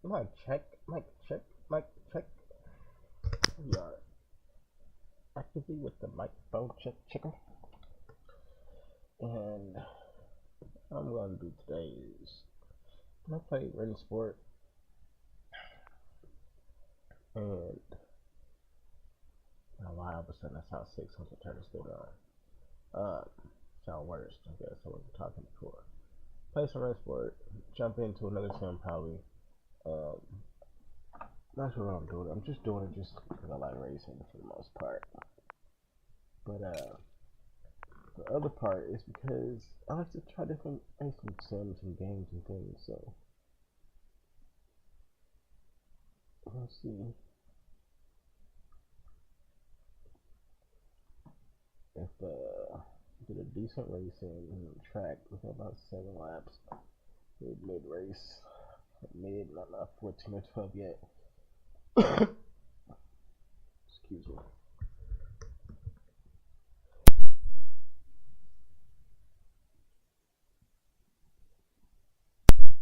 Mic check, mic check, mic check. We are actively with the microphone check checker. And what I'm going to do today is I'm going to play RENNSPORT, and I don't know why all of a sudden I saw 600 turn this thing on. Sound worse, I guess I wasn't talking before. Play some RENNSPORT, jump into another sim probably. That's what I'm doing. I'm just doing it just because I like racing for the most part. But the other part is because I like to try different racing sims and games and things. So let's see if did a decent racing track with about 7 laps. Mid race, not 14 or 12 yet. Excuse me.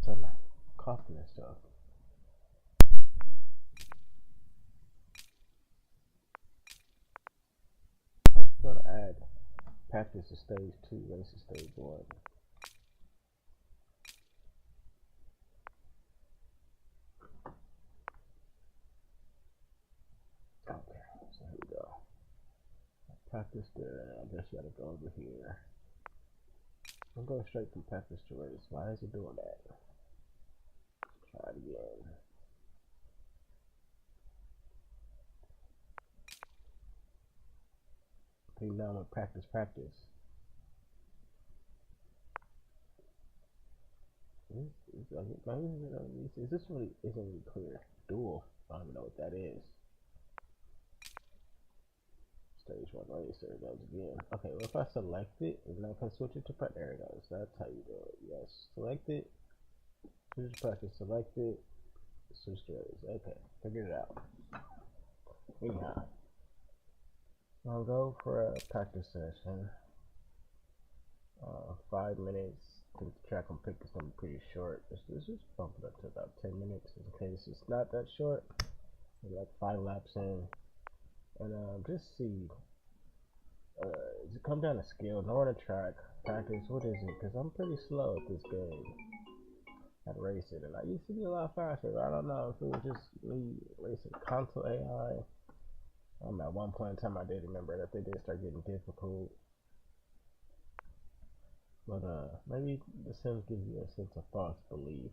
Some coughing and stuff. I'm gonna add practice to stage 2, race to stage 1. Okay, so here we go. Practice there. I guess you gotta go over here. I'm going straight from practice to race. Why is it doing that? Let's try it again. Okay, now with practice. This really isn't really clear. Dual. I don't even know what that is. Stage 1 race. There it goes again. Okay, well if I select it, and then I can switch it to practice. There it goes. That's how you do it. Yes. Select it. Switch to practice. Select it. Switch to race. Okay. Figured it out. Anyhow. I'll go for a practice session. 5 minutes. I think the track I'm picking is going to be pretty short. Let's just bump it up to about 10 minutes in case it's not that short. Maybe like 5 laps in. And just see. Does it come down to skill? Knowing the track, practice, what is it? Because I'm pretty slow at this game. At racing, and I used to be a lot faster. But I don't know if it was just me racing console AI. At one point in time, I did remember that they did start getting difficult. But maybe the Sims gives you a sense of false belief,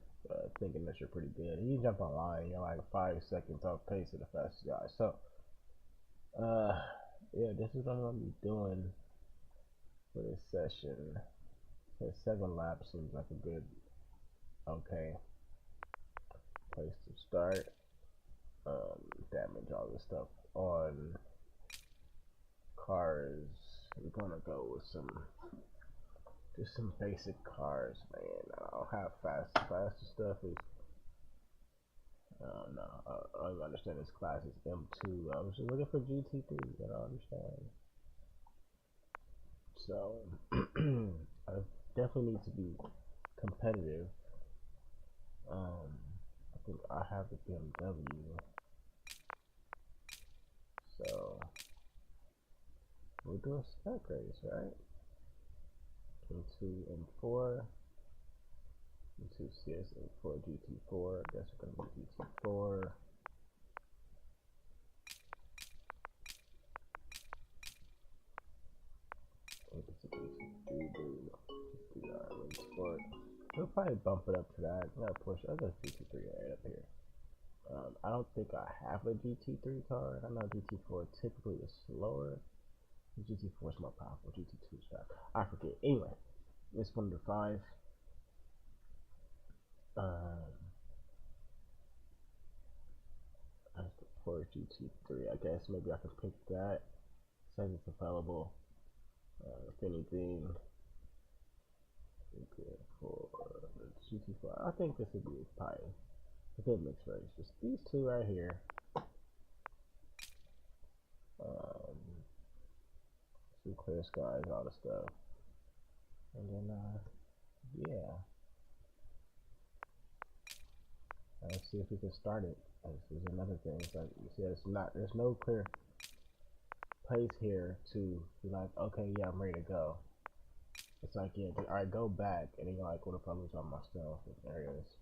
thinking that you're pretty good. And you jump online, you're like 5 seconds off pace of the fastest guy. So, yeah, this is what I'm gonna be doing for this session. So 7 laps seems like a good, okay, place to start. Damage all this stuff on cars. We're gonna go with just some basic cars, man. I'll have faster stuff is. No, I don't even understand this class is M2. I was just looking for GT3. I don't understand. So I definitely need to be competitive. I think I have the BMW. So we'll do a spec race, right? Into M4, into CS4 GT4. I guess we're gonna be GT4. RENNSPORT. We'll probably bump it up to that. I'm gonna push. I'll go GT3 right up here. I don't think I have a GT3 car. I know GT4 typically is slower. GT4 is more powerful. GT2 is fast. I forget. Anyway, this one to 5. That's the Porsche GT3. I guess maybe I can pick that. Says it's available. If anything, okay, for GT4, I think this would be probably a good mixed race. Just these two right here. Some clear skies, all the stuff, and then yeah, let's see if we can start it. This is another thing. It's like you see, there's no clear place here to be like, okay, yeah, I'm ready to go. It's like, yeah, alright, go back, and then you're like, what if I lose all my stuff? There it is.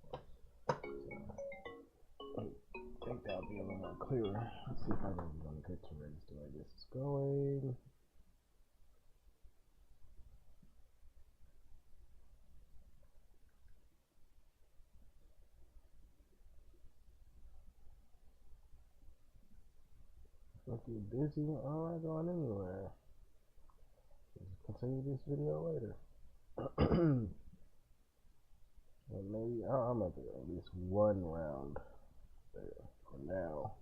So, I think that'll be a little more clearer. Let's see if I can go good to race the way this is going. Looking busy, I'm not going anywhere. Just continue this video later. And maybe I'm gonna do at least one round there for now.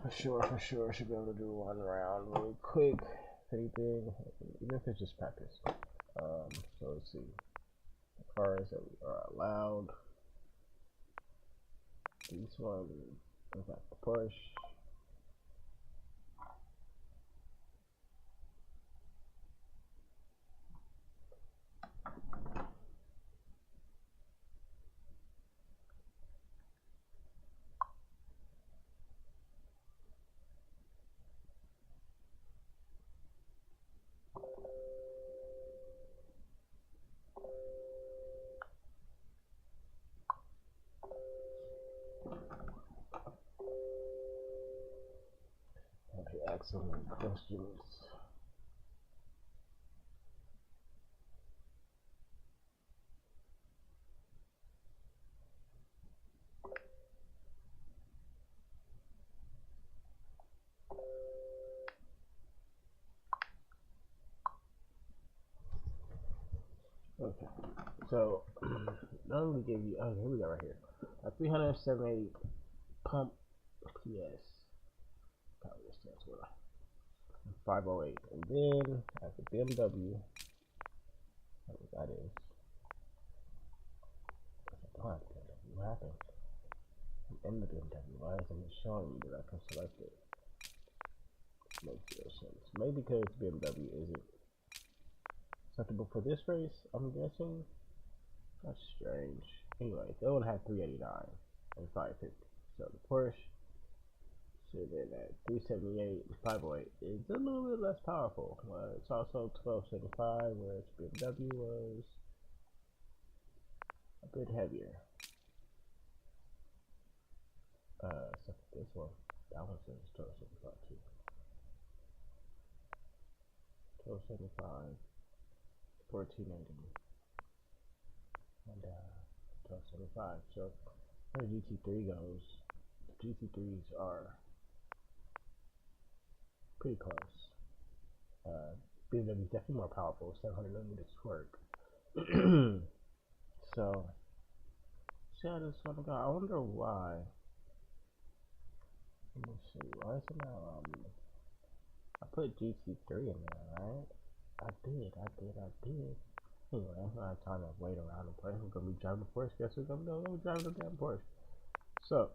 For sure, should be able to do one round really quick. If anything, even if it's just practice. So let's see. The cars that we are allowed. This one, we got the push. Ask some questions. Okay, so not only give you, oh, here we go, right here, a 378 pump PS. Probably this stands for 508, and then as a BMW, what that is. What happened? I'm in the BMW. Why isn't it showing me that I can select it? Makes no sense. Maybe because BMW isn't acceptable for this race, I'm guessing. That's strange. Anyway, they would have 389 and 550. So the Porsche should have been at 378 and 508. It's a little bit less powerful. It's also 1275, whereas BMW was a bit heavier. Except for this one. That one says 1275 too. 1275, 1480, and 1275. So where the GT3 goes, the GT3s are pretty close. BMW is definitely more powerful, 700mm torque. So, see how this one go. I wonder why. Let me see. Why is it now? I put GT3 in there, right? I did. Anyway, I'm gonna have time to wait around and play. We're gonna be driving the Porsche. Guess we're gonna go drive the damn Porsche. So,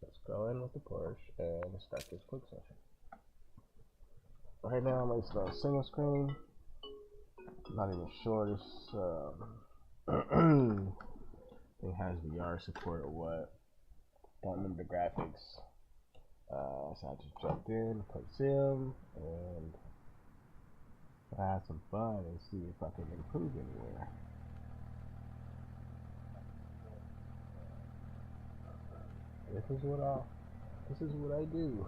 let's go in with the Porsche and start this quick session. Right now, I'm gonna start single screen. I'm not even sure this thing has VR support or what. Don't remember the graphics. So I just jumped in, put sim, and I had some fun and see if I can improve anywhere. This is what I do.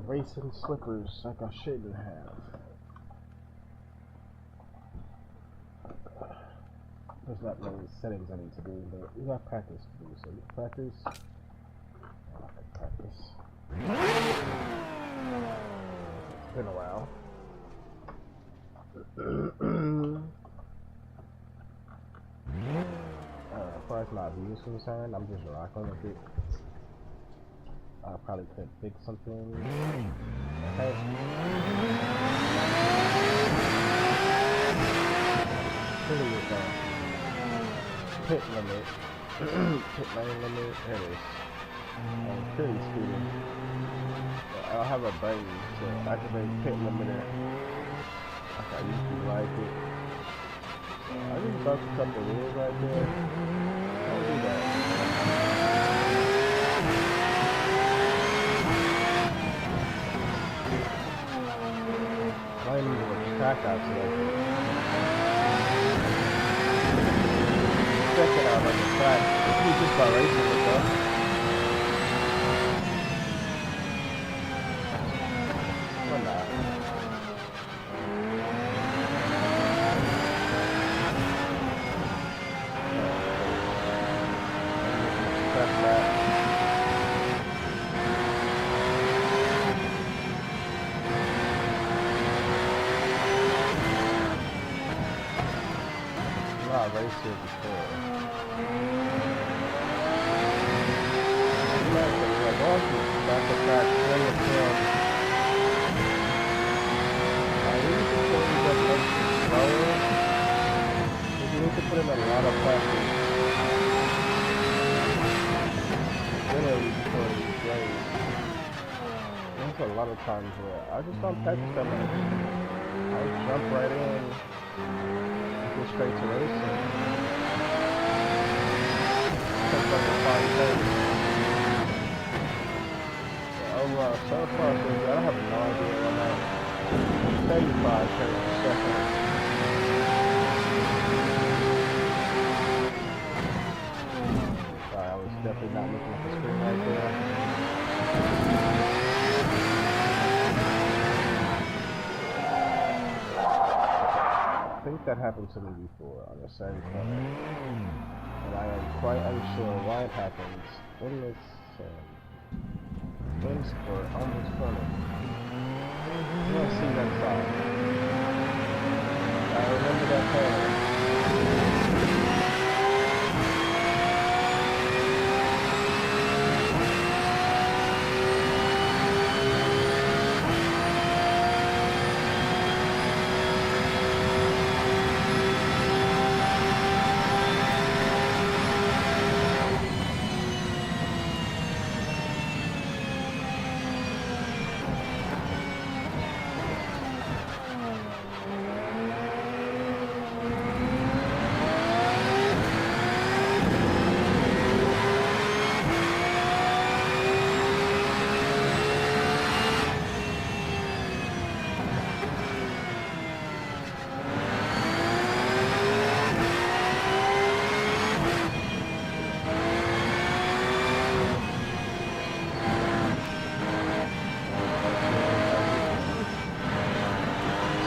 Racing slippers like I shouldn't have. There's not many settings I need to do, but we got practice to do, so we practice. It's been a while. As far as my view is concerned, I'm just rocking with it. I probably could fix something. Okay. Pretty with pit limit. Pit lane limit. There it is. I'm pretty speeding. I don't have a button to activate pit limiter. I usually like it. I just bumped a couple wheels right there. Don't do that. I didn't even go to track out today. Check it out on the track. This is just by racing it though. Or not. Press that. I've raced here before. Like going to back to track, swing the film. I really think that we got much slower. Because you need to put in a lot of practice. Literally before you race. There's a lot of times where I just don't practice that much. I just jump right in. Go straight to racing. Comes up to 5:30. Overall, so far, so good. I have no idea what I'm 35 turns per second. Sorry, I was definitely not looking at the screen right there. I think that happened to me before on the same corner, and I am quite unsure why it happens in this RENNSPORT on this corner. You don't see that side. I remember that corner.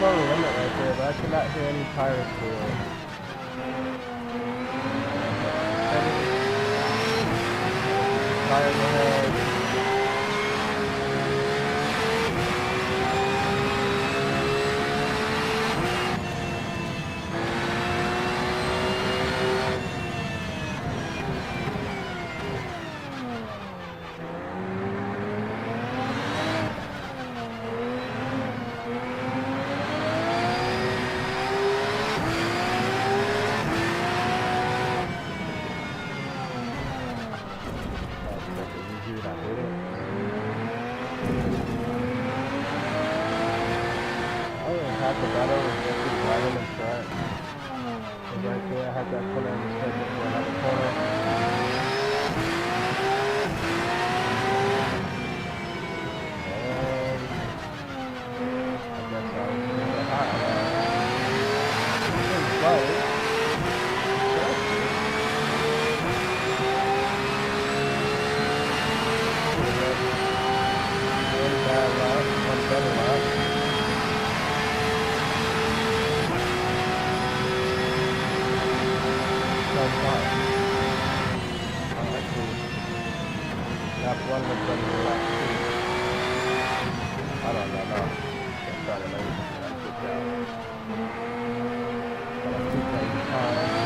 On the limit right there, but I could not hear any tires squeal. Tires ahead. Half the battle was just right in the track. And right there, I had that corner in the second for another corner. And I guess I was a little hot. It was slow. One bad lap, one better lap. Lap 1 was better than lap 2. I don't know. Get started late. That's good job. But I keep taking time.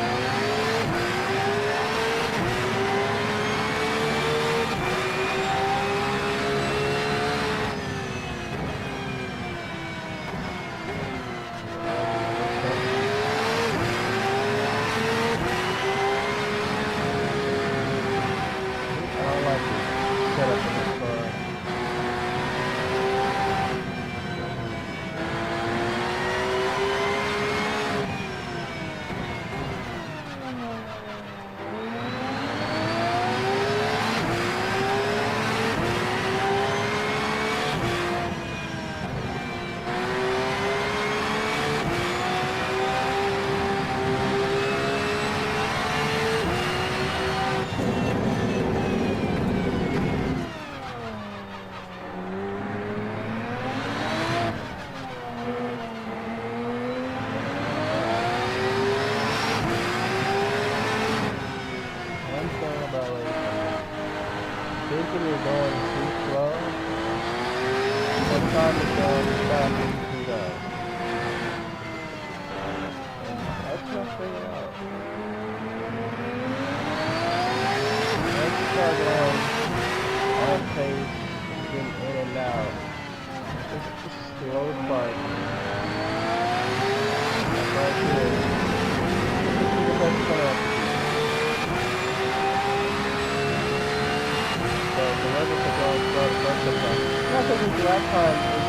because his lap time is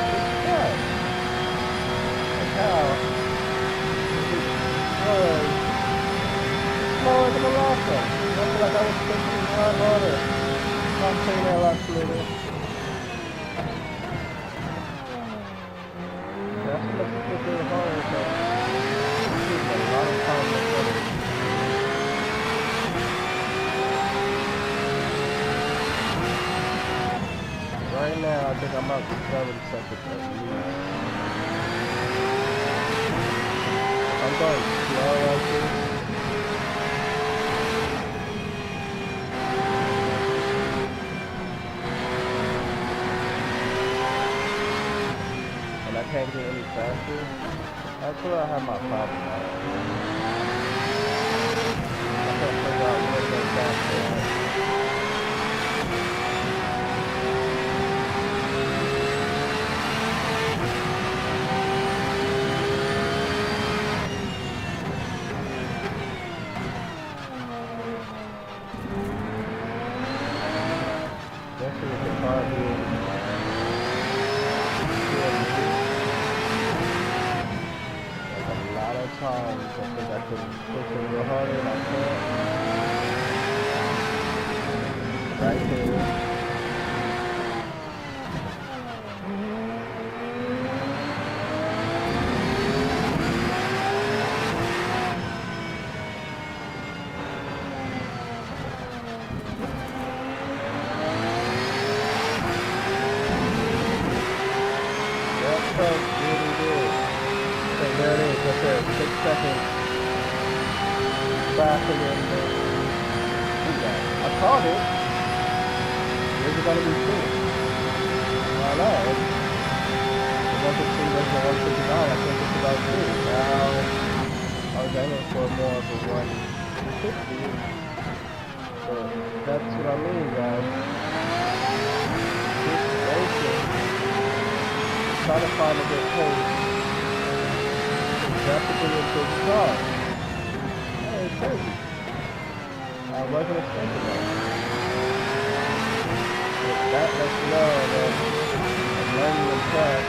fast. Like how was slower than the last one. I feel like I was thinking a lot harder. I'm saying that a lot smoother. That's what makes it feel harder, so it takes a lot of time to finish. Right now, I think I'm up to 7 seconds at least. I'm going slow like this. And I can't get any faster. That's where I have my problem at. I can't figure out where to go faster. Especially with the car being like a lot of times I think I can push it a little harder and I can't. Right here. Really good. So there it is, right there, 6 seconds faster than I called it. Is it gonna be 2? I know. The 115 versus the 159, I think it's about 2. Now I was aiming for more of a 150. But that's what I mean, guys. This racing, try to find a good pace. Drastically improve the car. That is crazy. I wasn't expecting that. But that lets you know that I'm learning the track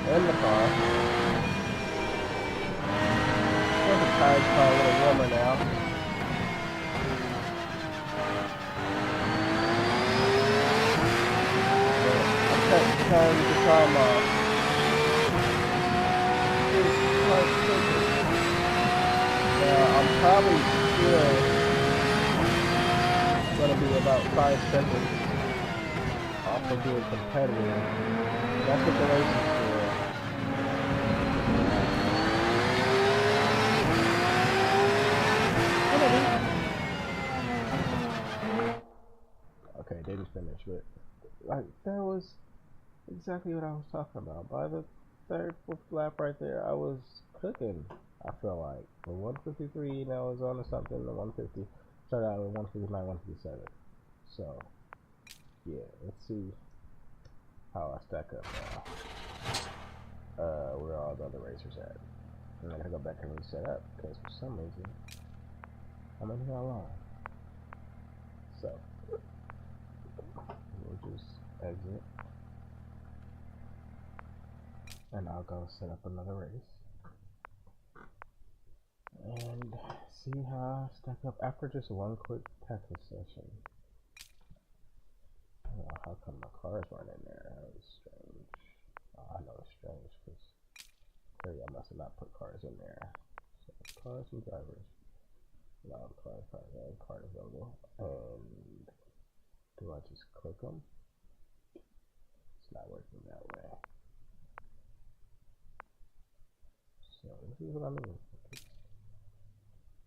in the car. The tire's probably a little warmer now. Turn the time off. Now I'm probably still gonna be about 5 seconds off of being competitive. That's what the race is for. Okay, they just finished, but like that was exactly what I was talking about. By the 3rd, 4th lap right there, I was cooking. I feel like the 153, I was on to something. The 150 started out with 159, 157. So yeah, let's see how I stack up now. Where are all the other racers at? I'm gonna go back and reset up because for some reason I'm in here alone. So we'll just exit. And I'll go set up another race and see how I stack up after just one quick practice session. I don't know how come my cars weren't in there. That was strange. I know it's strange because clearly I must have not put cars in there. So cars and drivers. No, cars available. And do I just click them? It's not working that way. So this is what I mean.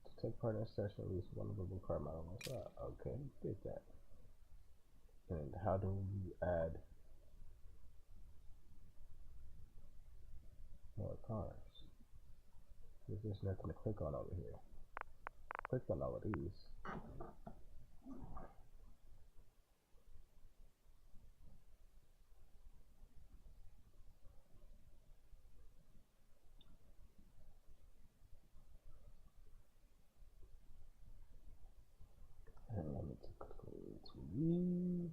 To take part in a session, at least one available car model. Okay, did that. And how do we add more cars? Because there's nothing to click on over here. Click on all of these. And I need to leave.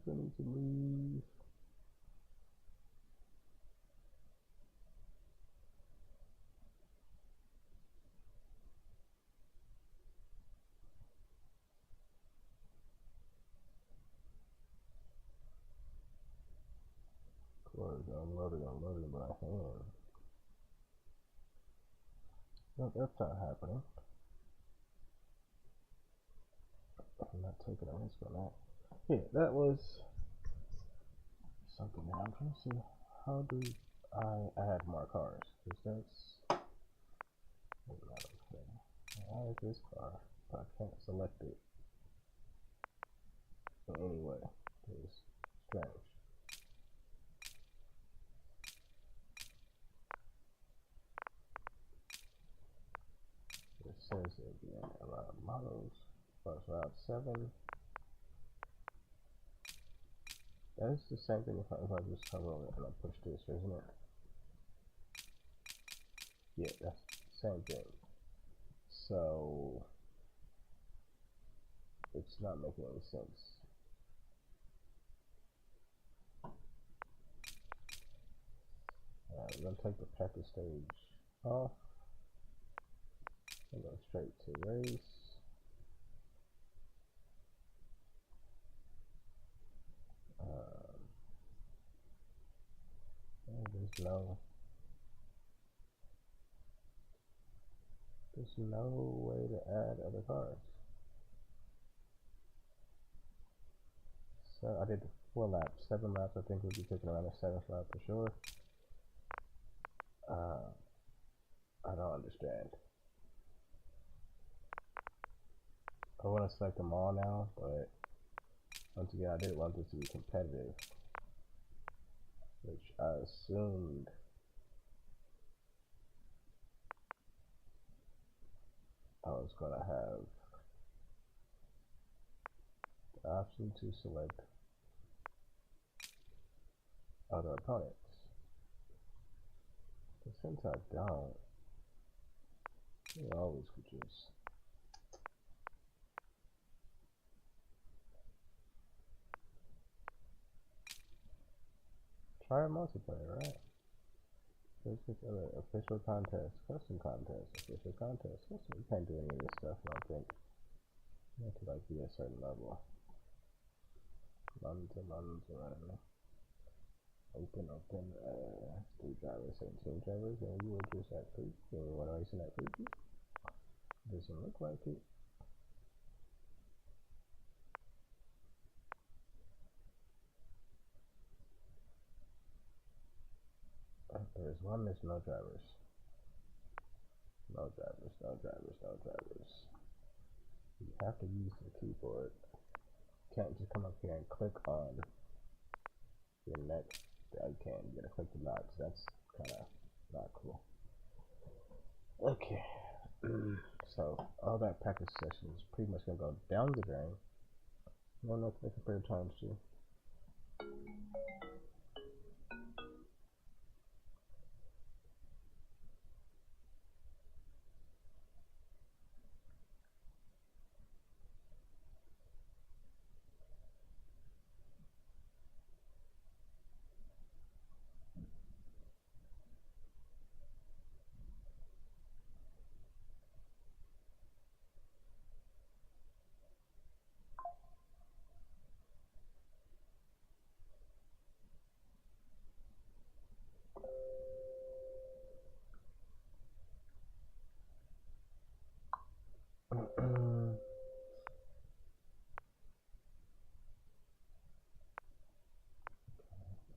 my hand. No, that's not happening. I'm not taking a risk on that. Yeah, that was something now. I'm trying to see, how do I add more cars? Because that's not okay. I add this car, but I can't select it in any way. It's strange. It says at the end about models, plus route 7. That is the same thing if I just hover over it and I push this, isn't it? Yeah, that's the same thing. So it's not making any sense. We're gonna take the practice stage off and go straight to race. There's no way to add other cars. So I did 4 laps, 7 laps. I think we'll be taking around the 7th lap for sure. I don't understand. I want to select them all now, but once again, I didn't want this to be competitive, which I assumed I was going to have the option to select other opponents. But since I don't, you always could just try a multiplayer, right? Basic other official contest, custom contest, official contest, custom. You can't do any of this stuff, I don't think. You have to like be a certain level. London, open, 3 drivers, 17 drivers, and you were just at 3. You want to race in that 3? Doesn't look like it. There's one, there's no drivers. No drivers, no drivers, no drivers. You have to use the keyboard. You can't just come up here and click on your next. You can. You gotta click the dots. That's kind of not cool. Okay. So all that practice session is pretty much gonna go down the drain. No nothing to compare times to.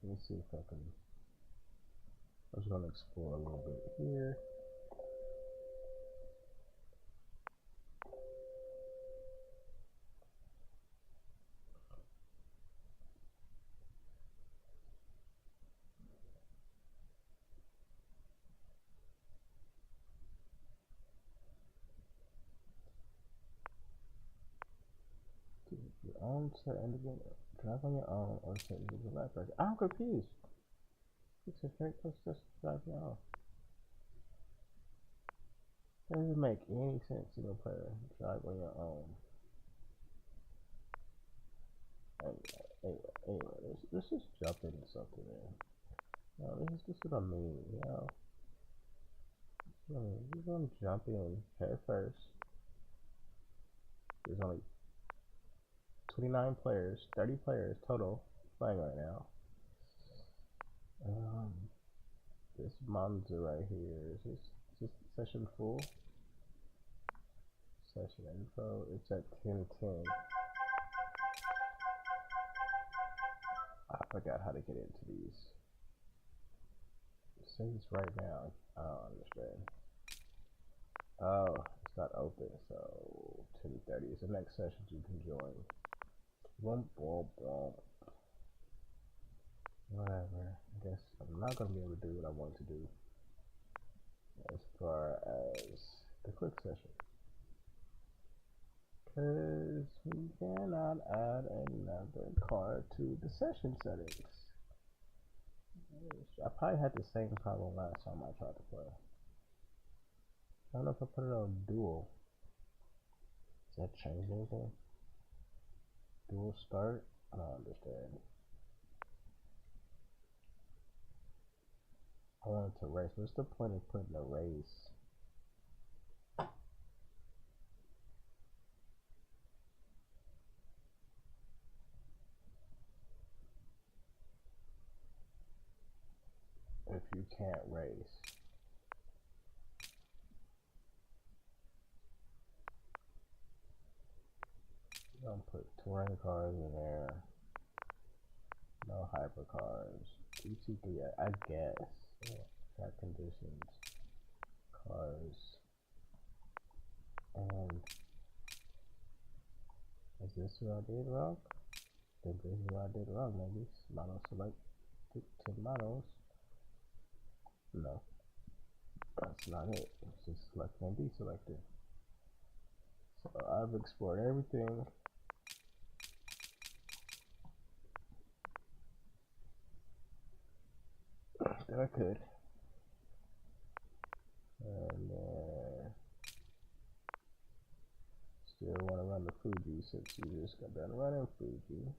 Let me see if I can. I'm just gonna explore a little bit here. Your own set individual. Drive on your own or set individual lap record. I'm confused. It's a straight plus just drive your own. That doesn't make any sense, single player. Drive on your own. Anyway, let's just jump into something, man. No, this is what I mean, you know. We're gonna jump in head first. There's only 29 players, 30 players total playing right now. Monza right here. Is this session full? Session info. It's at 10:10. I forgot how to get into these. It says right now. I don't understand. Oh, it's not open. So 10:30 is the next session you can join. Whatever. I guess I'm not gonna be able to do what I want to do as far as the quick session, because we cannot add another card to the session settings. I probably had the same problem last time I tried to play. I don't know if I put it on dual. Does that change anything? Dual start? I don't understand. I wanted to race. What's the point of putting a race? If you can't race. Don't put touring cars in there. No hypercars. EC3, I guess. Track conditions. Cars. And is this what I did wrong? I think this is what I did wrong. Maybe model select 10 models. No, that's not it. It's just selecting and deselecting. So I've exported everything. That I could. And still want to run the Fuji since you just got done running Fuji.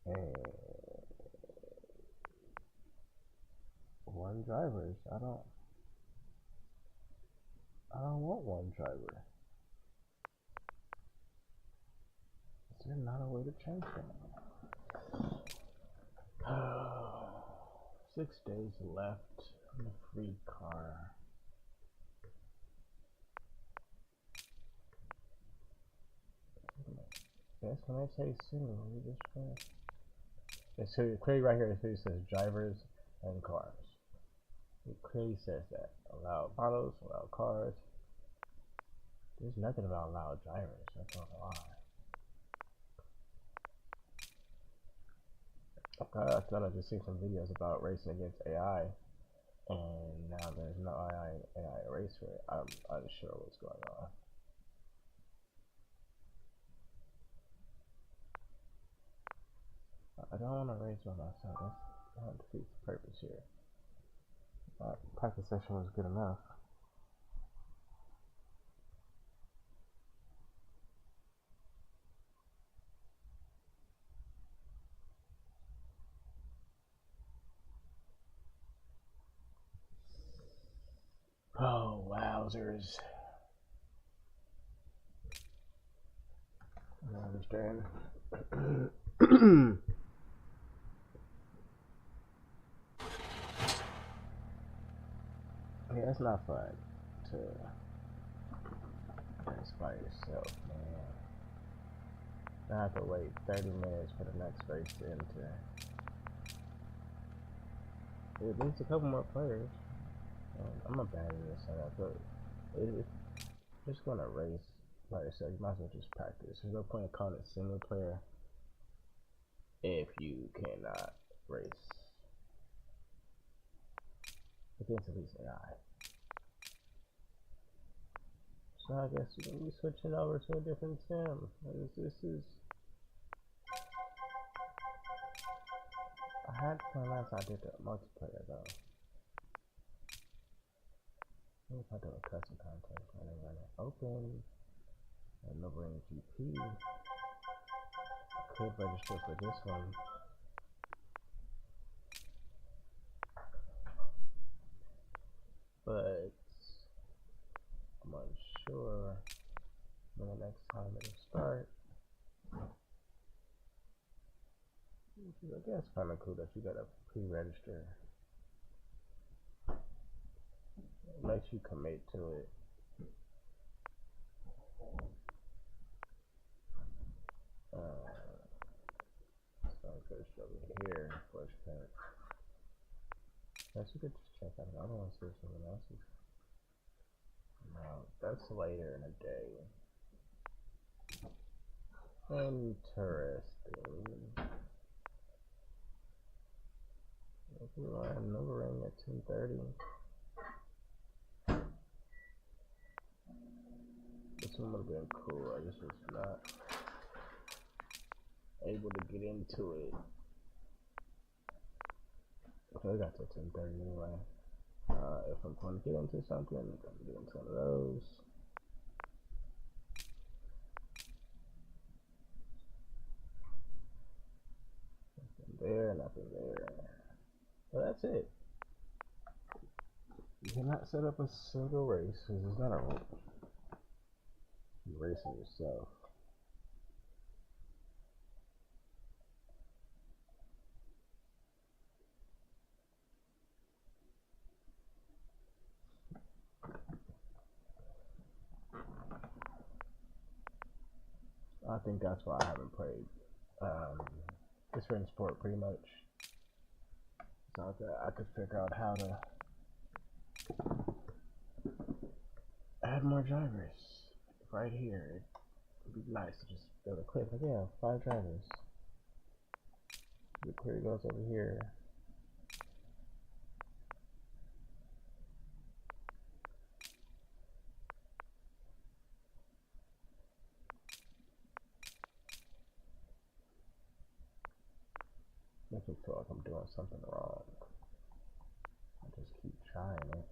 And one drivers. I don't want one driver. Is there not a way to change that? 6 days left on the free car. Yes, can I say soon? We just finished. It's so clearly right here. It says drivers and cars. It clearly says that allow models, allow cars. There's nothing about allow drivers. That's not a lie. I thought I just seen some videos about racing against AI, and now there's no AI race for it. I'm unsure what's going on. I don't want to race by myself. That defeats the purpose here. Practice session was good enough. Oh, wowzers. I understand. Yeah, it's not fun to race by yourself, man. I have to wait 30 minutes for the next race to enter. It needs a couple more players. I'm abandoning this setup, but if you're just gonna race by yourself, you might as well just practice. There's no point in calling it single player if you cannot race against at least AI. So I guess we're gonna be switching over to a different sim. This is. I had fun last I did the multiplayer though. What if I do a custom content? Run it open. And no bring GP. I could register for this one. But I'm unsure when the next time it'll start. Which is, I guess, kind of cool that you gotta pre-register. It makes you commit to it. So I could show you here, first pack. I guess you could just check out another one, see if someone else's. No, that's later in the day. Interesting. Another ring at 10:30. This one would have been cool. I just was not able to get into it. Okay, we got to 10:30 anyway. If I'm going to get into something, I'm going to get into one of those. Nothing there, nothing there. So that's it. You cannot set up a single race because it's not a race. You're racing yourself. I think that's why I haven't played this RENNSPORT pretty much. So that I could figure out how to add more drivers right here. It'd be nice to just be able to click like, yeah, 5 drivers. The query goes over here. Makes me feel like I'm doing something wrong. I just keep trying it.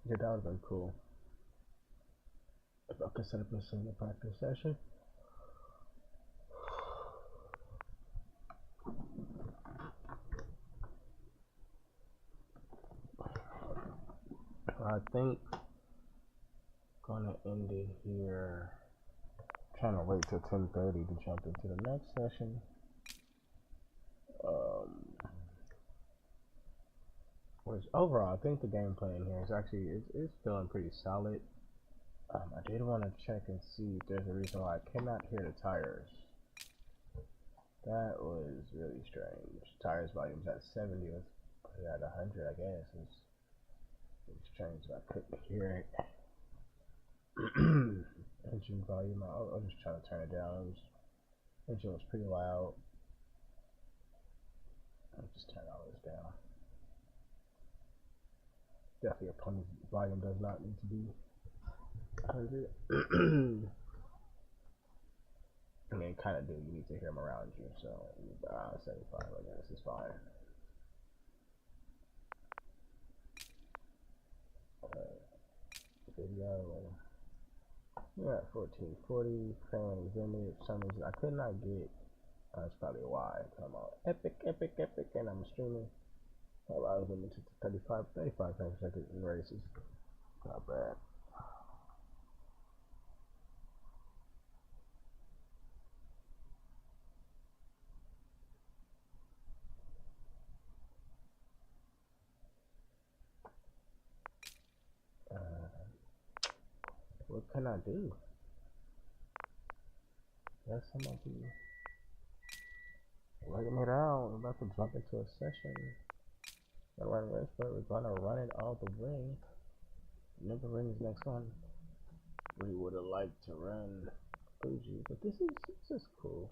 Yeah, that would have been cool. If I could set up a single practice session. I think gonna end it here. Trying to wait till 10:30 to jump into the next session. Which overall, I think the gameplay in here is actually it's feeling pretty solid. I did want to check and see if there's a reason why I cannot hear the tires. That was really strange. Tires volume's at 70. Let's put it at 100, I guess. It's strange that I couldn't hear it. Engine volume, I'll just try to turn it down. Engine was pretty loud. I'll just turn all this down. Definitely opponent's volume does not need to be 100. I mean, kind of do. You need to hear them around you, so 75, I guess, is fine. Video. We're at 1440. Frame image. For some reason, I could not get. That's probably why. Come on, epic, and I'm streaming. I was limited to 35 frames per second in races. Not bad. What can I do? Guess I'm gonna be letting it out. I'm about to jump into a session. And run race, but we're gonna run it all the way. Never rings next one. We would have liked to run Fuji, but this is cool.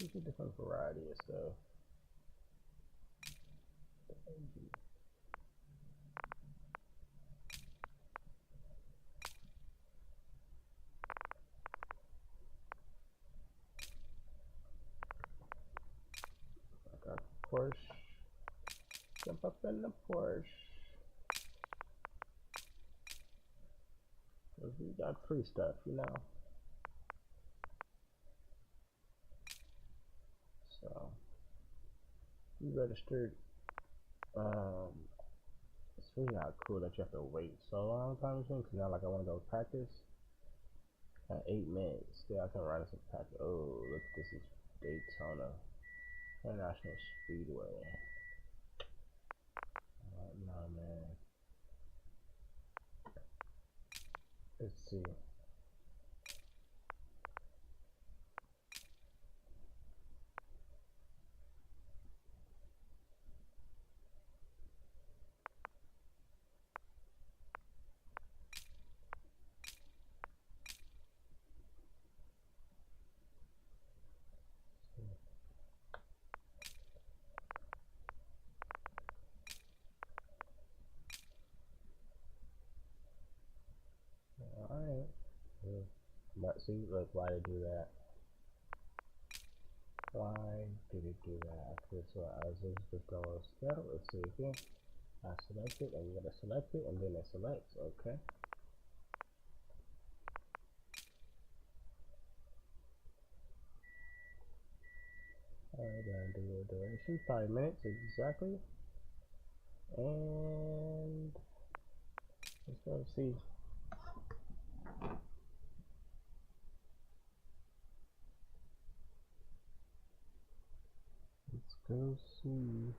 There's a different variety of stuff. Porsche. Jump up in the Porsche. Cause we got free stuff, you know. So we registered. It's really not cool that you have to wait so long time between. Cause now, like, I want to go practice at 8 minutes. Still, I can run some practice. Oh, look, this is Daytona International Speedway. No, man. Let's see. Alright. But see, look, why did it do that? Why did it do that? Okay, so I was just going to step. Let's see again. I select it, and you gotta select it, and then it selects. Okay. Alright, gonna do a duration, 5 minutes exactly. And let's go see. Let's go see.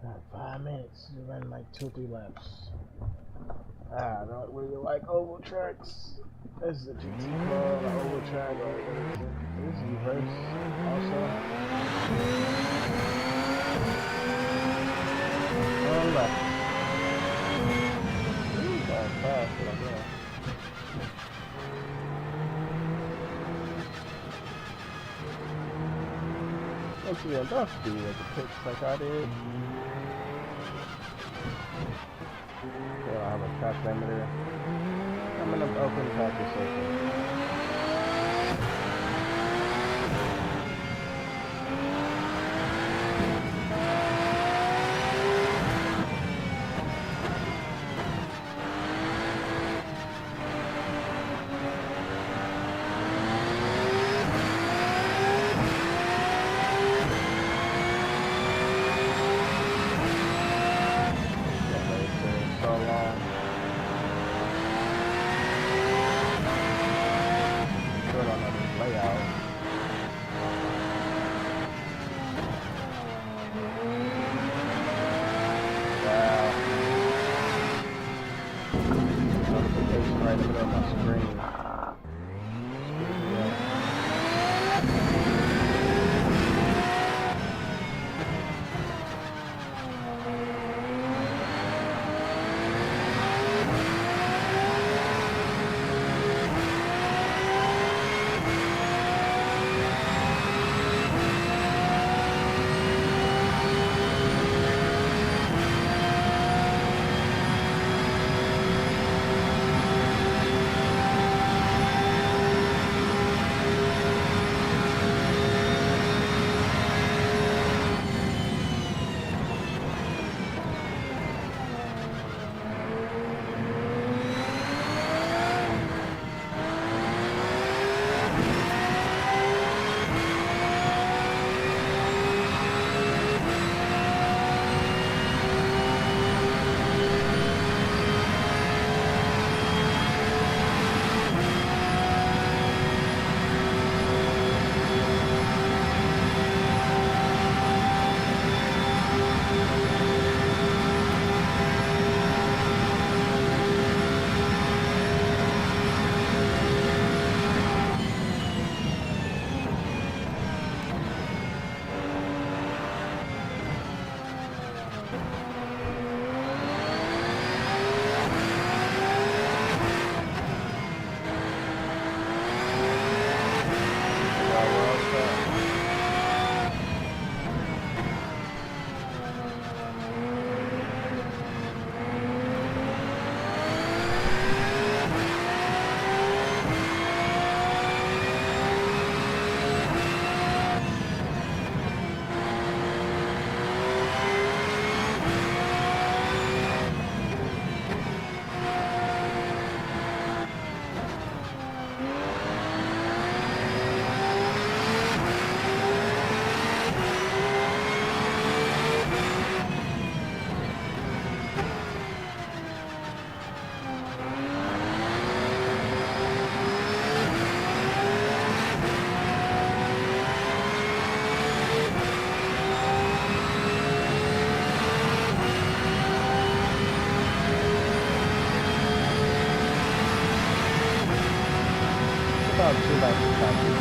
Alright, 5 minutes. You run like 2-3 laps. I don't really like oval tracks. This is a GT car, an oval track, or this is reverse also. One left. Ooh, that fast, but I'm going. Once again, don't speed at the pitch like I did. Okay, I have a track limiter. I'm in an open practice session. about 2 laps of practice.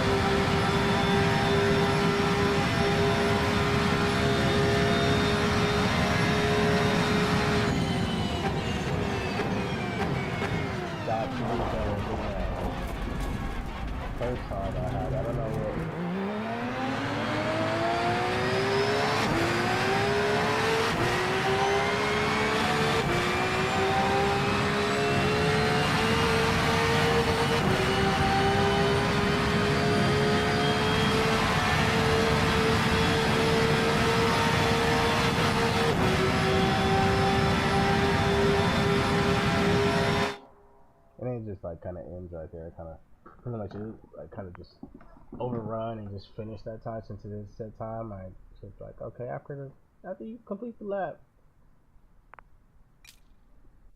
Got to be better than that. First time I had, I don't know what. And it just like kind of ends right there, kind of like you like kind of just overrun and just finish that time since it is set time. I just like, okay, after you complete the lap,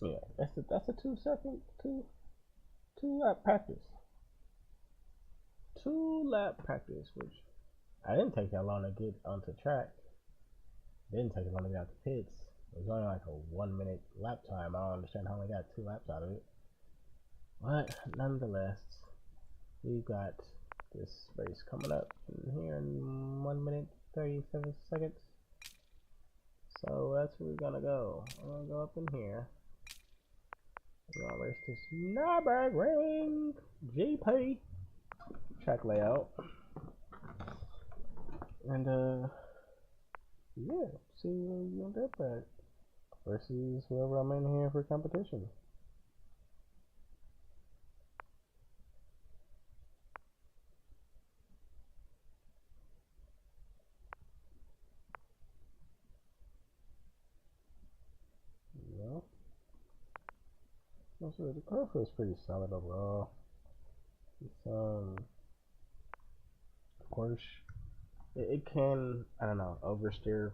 yeah, that's a 2 lap practice, 2 lap practice, which I didn't take that long to get onto track. It didn't take as long to get out the pits. It was only like a 1 minute lap time. I don't understand how I got 2 laps out of it. But nonetheless, we've got this race coming up in here in 1 minute 37 seconds. So that's where we're gonna go. I'm gonna go up in here. We're gonna race this Nürburgring GP track layout. And yeah, see where we end up at versus whoever I'm in here for competition. So the car feels pretty solid overall. It's of course, it can, I don't know, oversteer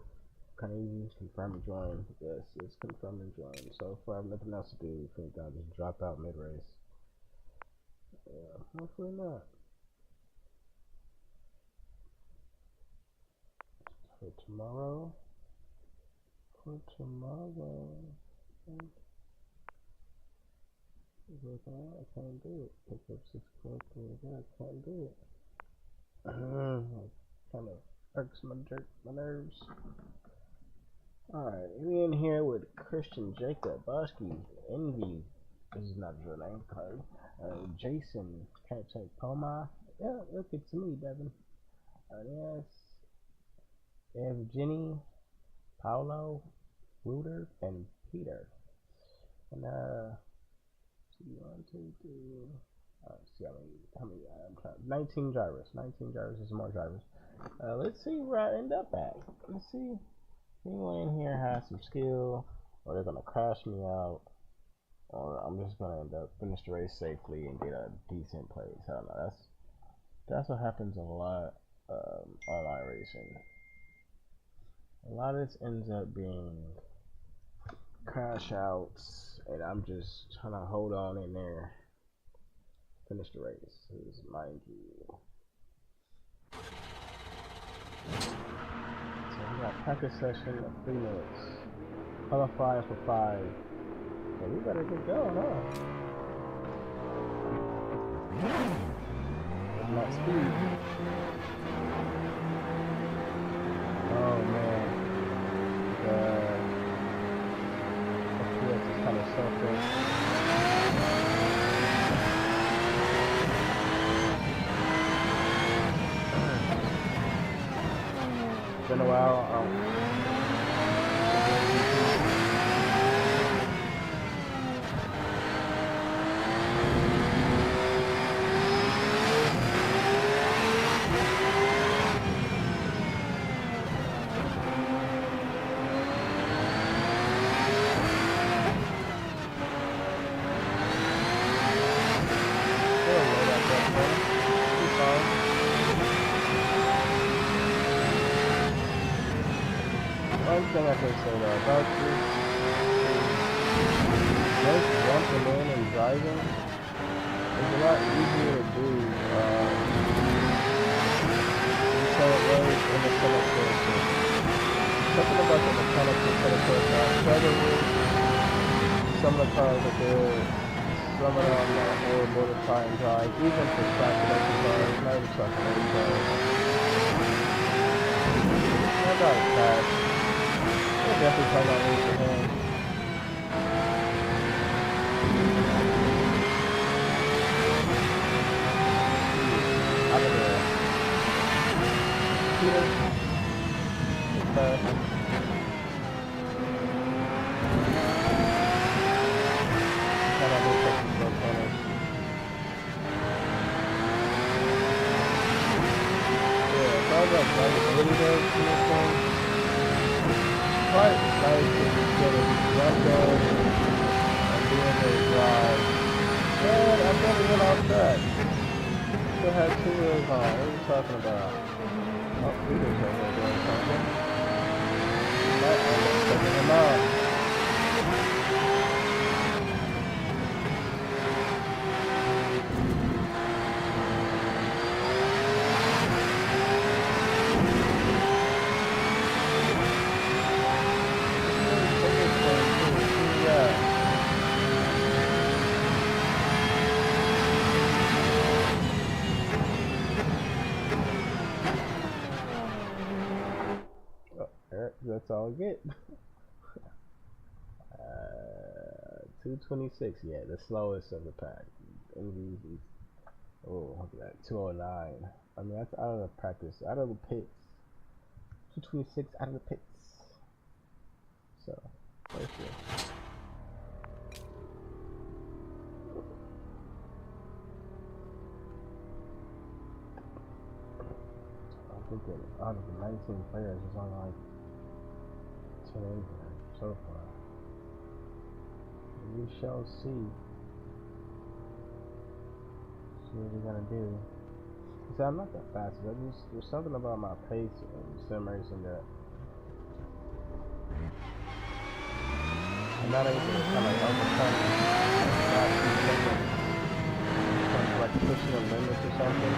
kind of easy. Confirm and join. Yes, it's confirm and join. So if I have nothing else to do, I think I'll just drop out mid race. Yeah, hopefully not. For tomorrow. I can't do it. Pick up 6 points. I can't do it. Kind of irks my nerves. Alright, we in here with Christian Jacob, Busky, Envy. This is not his real name, Clay. Jason, can't say Poma. Yeah, look, it's me, Devin. Yes. Evgeny, Paolo, Ruder, and Peter. And see, 1, 2, 3. See how many I'm trying. 19 drivers. 19 drivers is more drivers. Let's see where I end up at. Let's see if anyone in here has some skill, or they're gonna crash me out, or I'm just gonna end up finish the race safely and get a decent place. I don't know. That's what happens a lot online racing. A lot of this ends up being crash outs, and I'm just trying to hold on in there, finish the race. Is mind you. So we got practice session of 3 minutes. Qualify for 5. So we better get going, huh? It's not speed. Oh man. The FPS is kind of suffering. It's been a while. One thing I can say though about this is just jumping in and driving is a lot easier to do until it was in the Senate corsa. Something about the mechanics of Senate corsa I struggle with. Some of the cars are good, some of them are horrible to try and drive, even for track production cars, not even track production cars. That got fast. They're definitely trying to race for him. Out of there. Peter. Fast. Quite nice to just get it jumped on and be able to drive. Man, I'm never went off track. Still had 2 wheels on. What are you talking about? Oh, Peter's over there doing something. Might end up taking him out. That's all I get. 226, yeah, the slowest of the pack. Oh, look at that, 209. I mean, that's out of the practice, out of the pits. 226 out of the pits. So, first year. I'm thinking out of the 19 players, there's only like 10 so far. We shall see. See what we're gonna do. See, I'm not that fast. There's something about my pace in sim racing that I'm not able to kind of overcome. Not too quickly. Kind of like pushing the limits or something.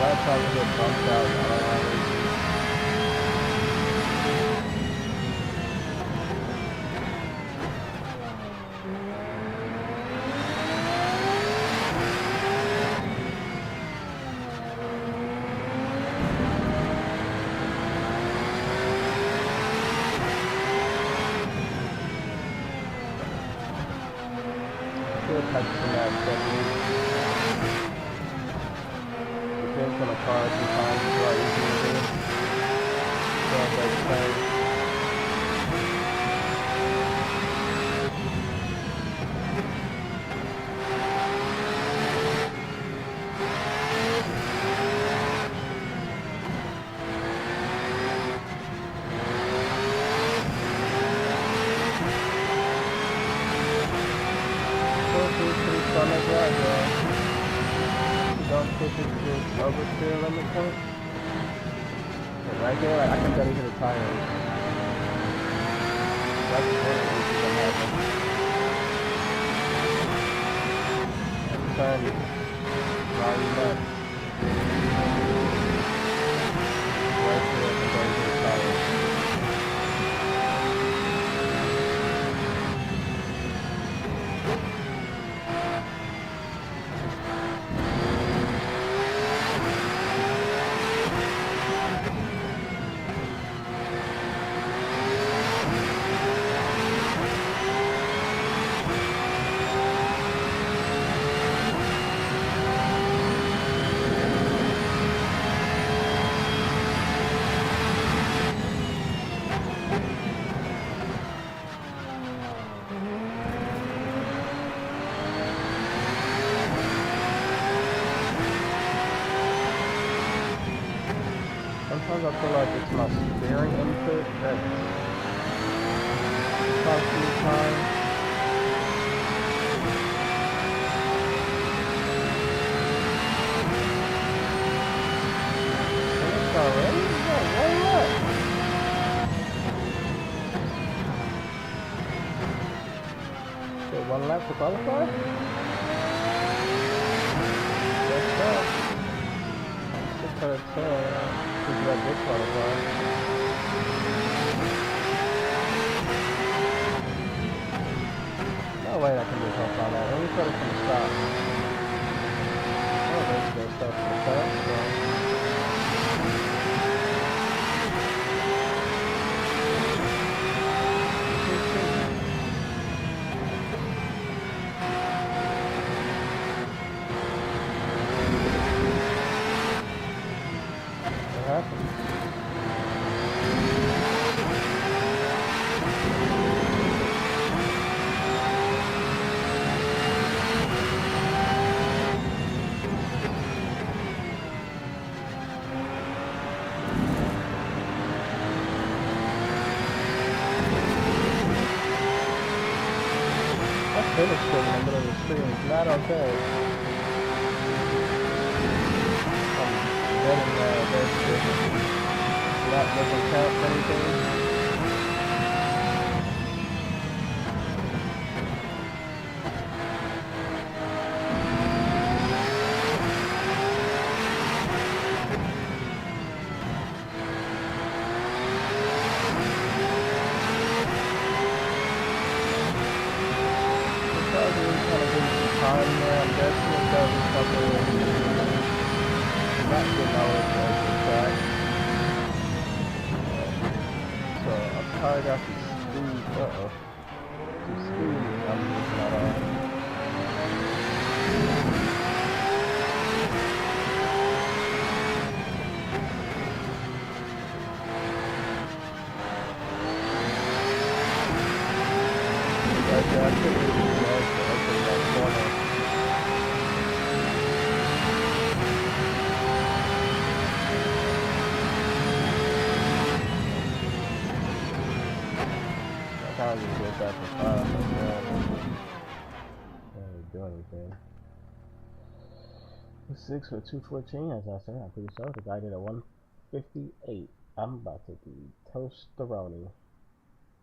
Last time we get bumped out, still practicing that technique. Depends on the car sometimes, it's a lot easier to do. So it's like playing. Don't push it to oversteer limit point. But right there, like, I can barely hit the tires. That's the point of this is happen. Every time you drive you nuts. Right there, I can barely hit the tires. Sometimes I feel like it's my steering input that costs me time. Finished already? Yeah, way up. So 1 lap to qualify? Let's go. try to tell. This is that big part of car. No way I can do help on that. Let me try to come stop. Oh, there's good stuff in the car. So. Finish it in the middle of the screen. It's not okay. I'm getting this not doesn't count for anything. I'm guessing it does a couple of not getting all of the track. So I've probably got some speed. Some speed I'm just not on. I couldn't really do that corner. I just get back to 5 like that. Can't really do anything. 6 for 214, as I said, I'm pretty sure. The guy did a 158. I'm about to be toasteroni.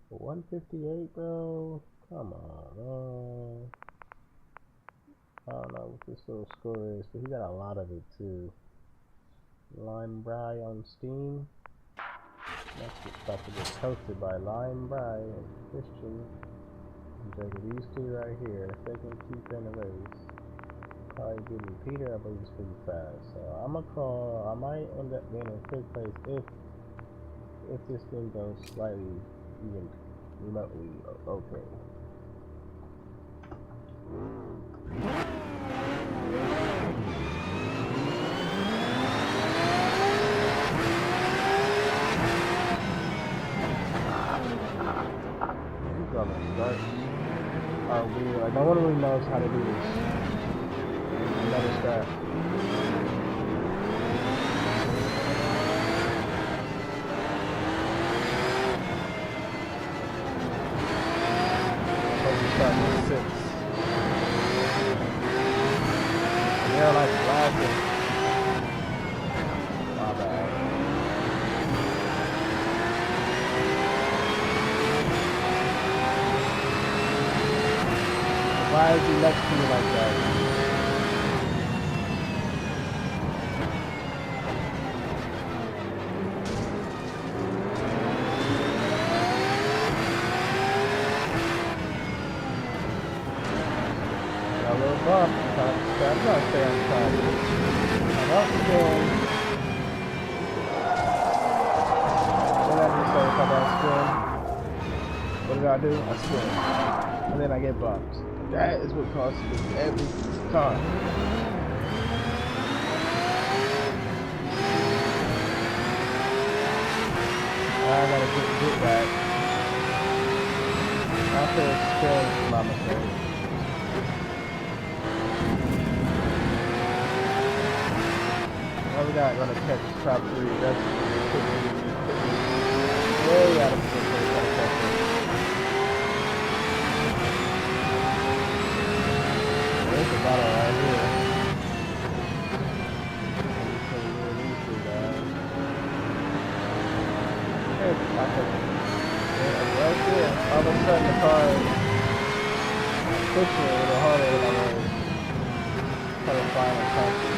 158, bro? Come on, man. I don't know what this little score is, but he got a lot of it too. Lime Bry on Steam. Next, it's about to get toasted by Lime Bry and Christian. These two right here, if they can keep in the race. Probably getting Peter, I believe, is pretty fast. So I'm gonna call. I might end up being in 5th place if this thing goes slightly even remotely okay. Are weird. Like no one really knows how to do this. Another start. Starting at 6. And they're like laughing. My bad. Why is he next to me like that? Got a little bump. I'm gonna stay on track. I'm up again. What did I just say if I got spin? What did I do? I spin. And then I get bumped. That is what causes me every time. I gotta get back. After it's still my mistake. Well, we're not gonna catch top 3. That's way out of position. There's a battle right here. Right there. All of a sudden the car is pushing it a little harder than I was trying to find a country.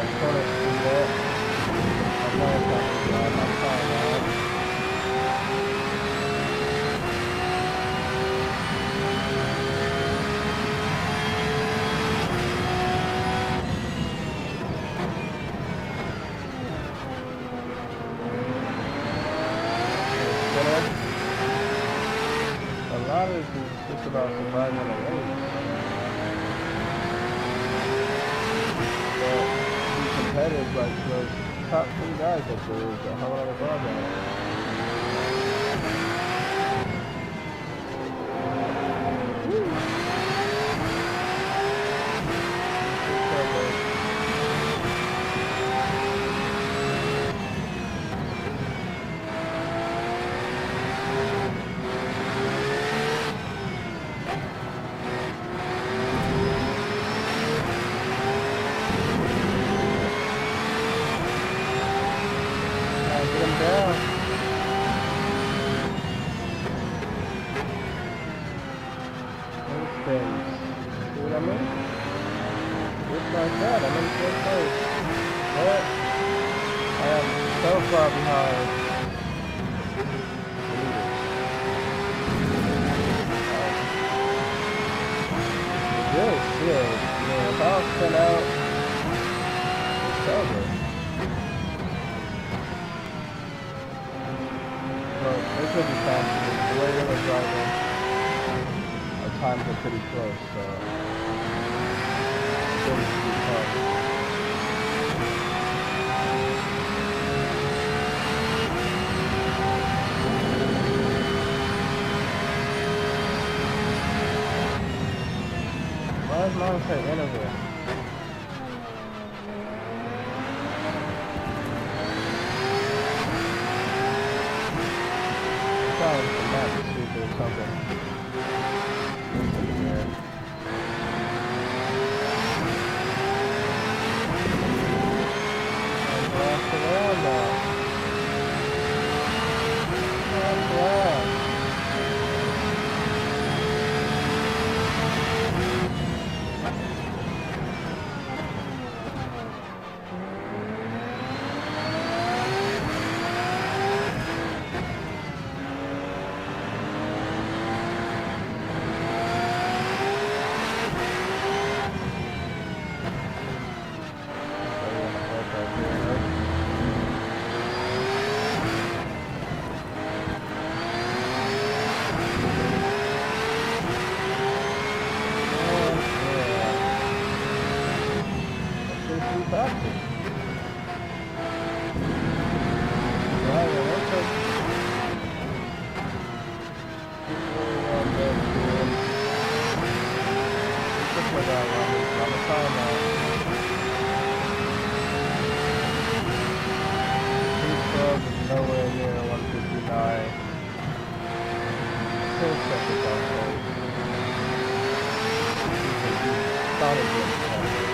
just want to see that. I know it's not going to be on my time now. A lot of this is just about surviving the race. But these competitive, like those top 3 guys up there, is a whole lot of ball down. Far behind really still, man, if I was sent out, it's over. But they could be faster. The way they were driving, our times are pretty close, so it's going to be tough. Why is mine say interval? I'm trying to map to see if there's something. I'm blasted around now. I'm glad. Nowhere near 159. Still seconds on hold. Started getting tired.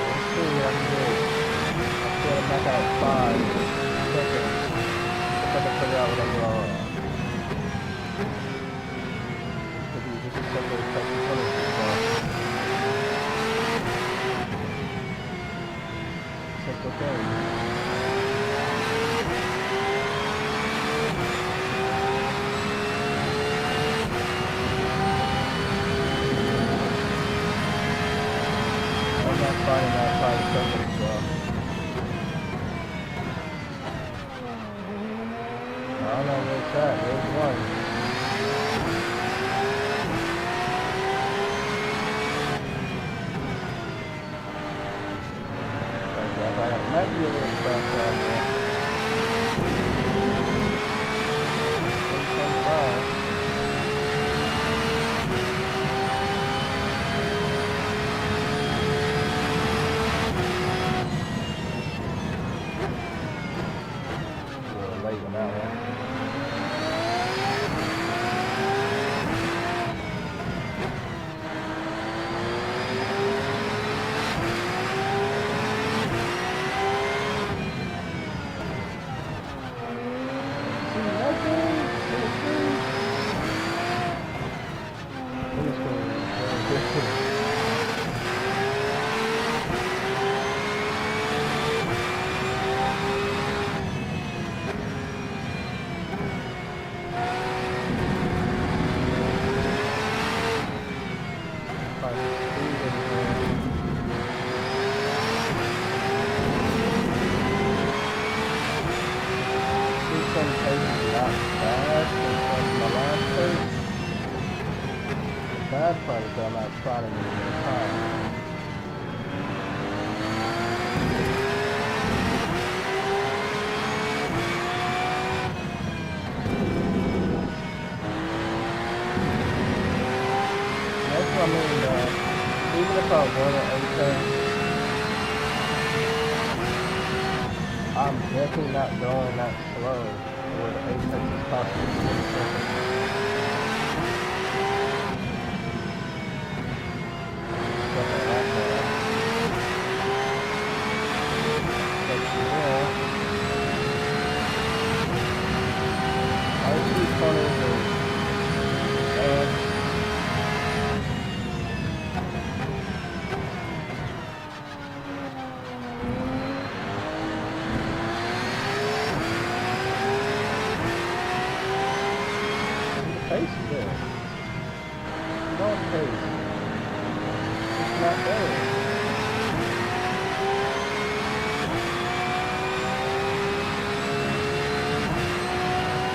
Let's see what I can do. I'm gonna knock out 5 seconds. If I can figure out what I'm doing. bad part is that I'm not trying to move the car. That's what I mean, even if I run an apex, I'm definitely not going that slow where the apex is costing me 6 seconds. Pace is there. No pace. It's not there.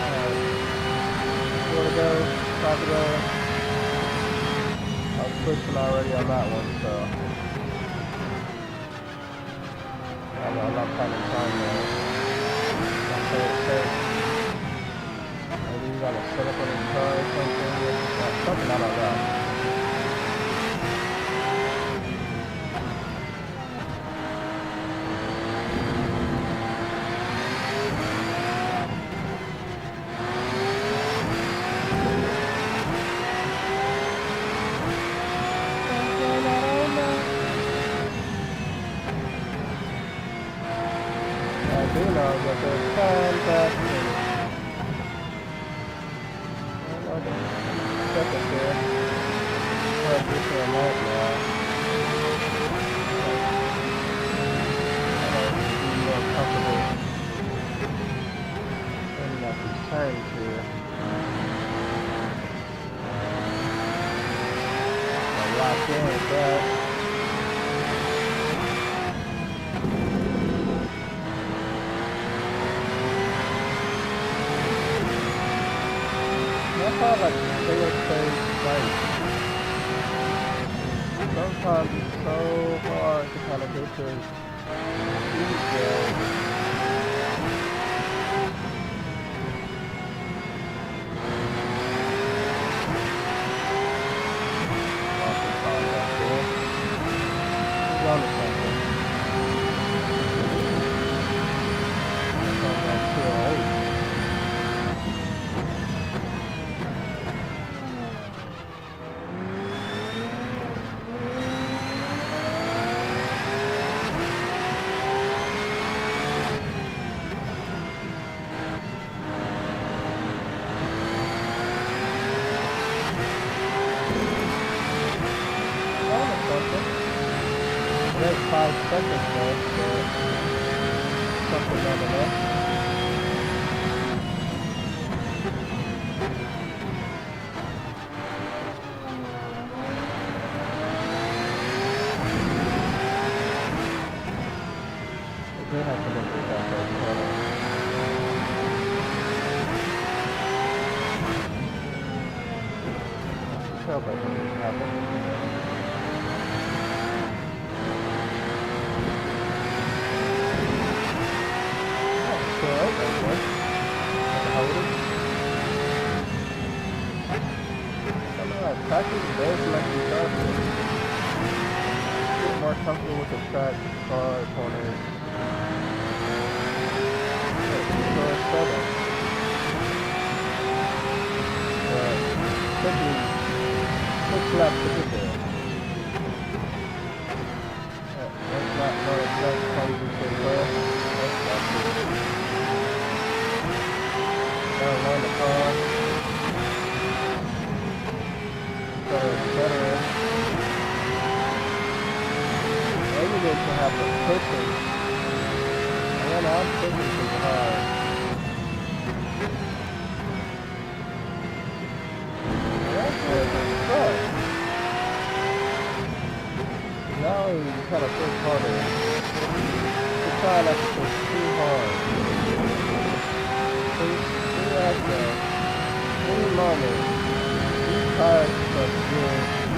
Alright. 4 to go. 5 to go. I was pushing already on that one, so I'm not trying to time that. Maybe you gotta set up on the car or something. Something I don't know. I do know that there's contact. Second here. Oh, this is a nightmare. Be more comfortable setting up these turns here. I'll lock in with that. That's how like single stage fight. Sometimes it's so hard to kind of get your details. There's 5 seconds left, so something nonetheless. We do have to look at that first corner. Tailback doesn't happen. Practice does like you start to get more comfortable with the track, car, corners. So it's better. But quickly, 6 laps to get there. That's not no exact crazy to well. That's not good. Gotta learn the car. Better. Maybe they can have a pushing. And I'm pushing too hard. That's good. Now you kind of push harder. You try not to push too hard. So you have to, any moment, these tires are good.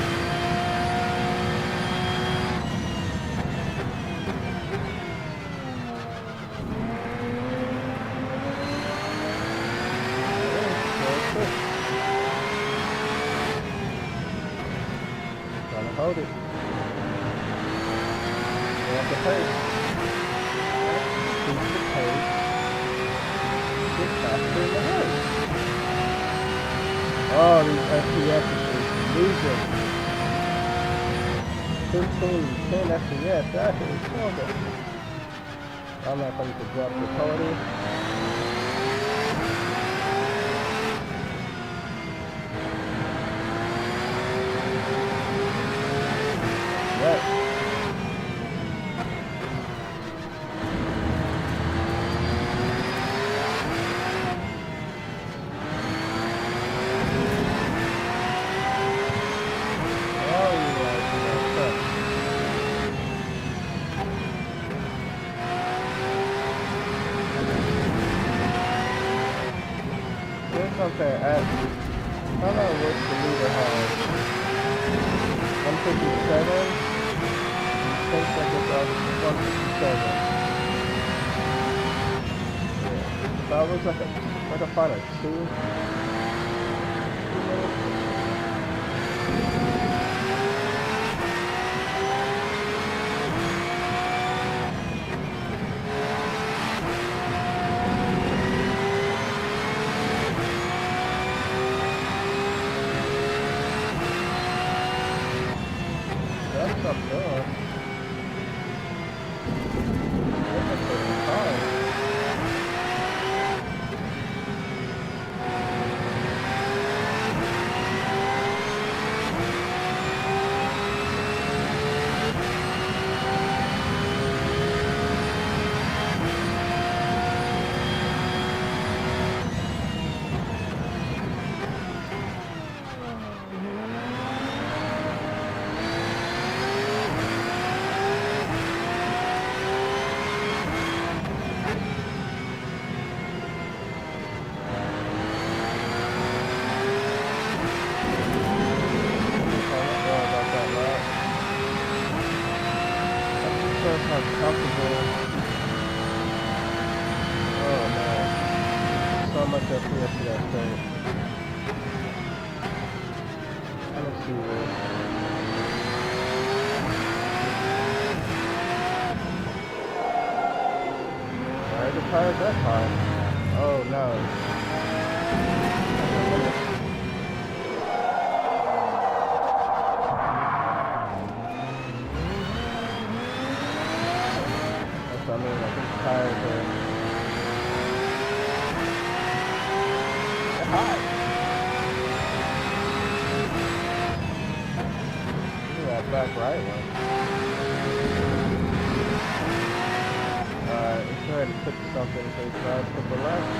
Hold it. Go up the pace. Keep the pace. Get faster in the race. Oh, these FPS is losing. 15, 10 FPS. That is so good. I'm not going to drop the quality. Right. Okay, how long was the leader have? 157? 10 seconds off 157. Yeah. So I was like a final 2 minutes. That's up there. That's a time. How comfortable. Oh man. So much FPS to that thing. Let's see this. Why are the tires that high? Oh no. I mean, I think the tires are they're high. Look at that back right one. Let's go ahead and put something so he tries to the left.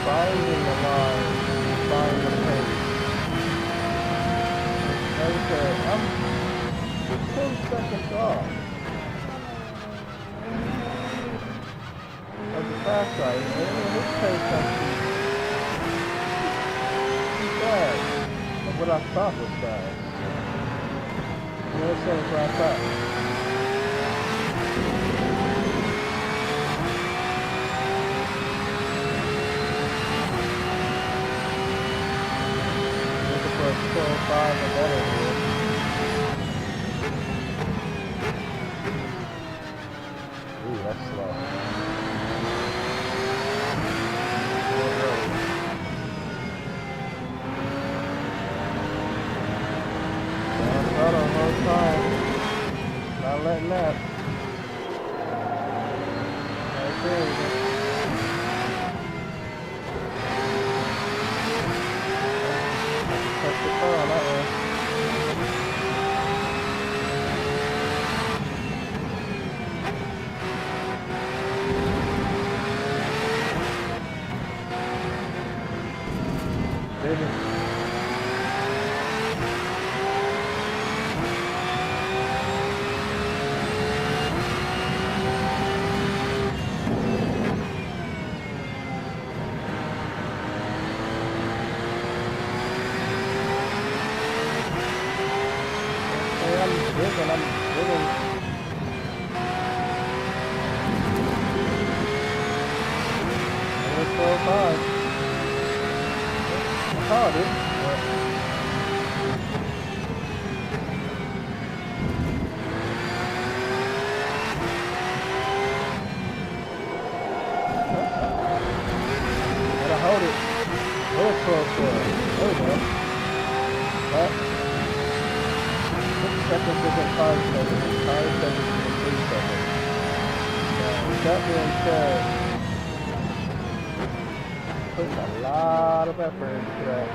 Finding the line, finding the pace. Like I said, I'm 10 seconds off. That's a fast ride. And his pace actually fast. But what I thought was fast. You know what I'm what I thought. So 5 or better here. Ooh, that's slow. Down throttle the whole time. Not letting that. I'm digging. Let's go 5. I called it. Gotta hold it. There's 12-4. There we go. But 6 seconds isn't 5 seconds. 5 seconds is 3 seconds. With that being said, putting a lot of effort into that.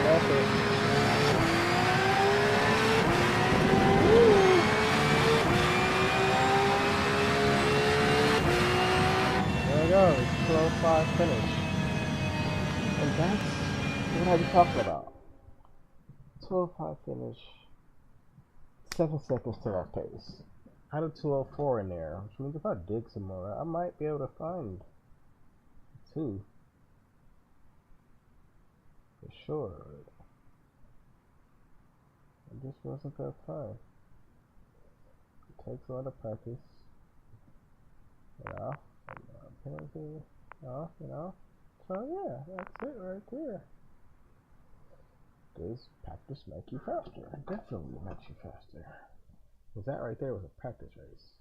That's it. There we go. 12-5 finish. And that's what I was talking about. 12-5 finish. 7 seconds to that pace. I had a 2:04 in there, which means if I dig some more, I might be able to find 2. For sure. It just wasn't that fun. It takes a lot of practice. Penalty. So yeah, that's it right there. Does practice make you faster? It definitely makes you faster. Because that right there was a practice race.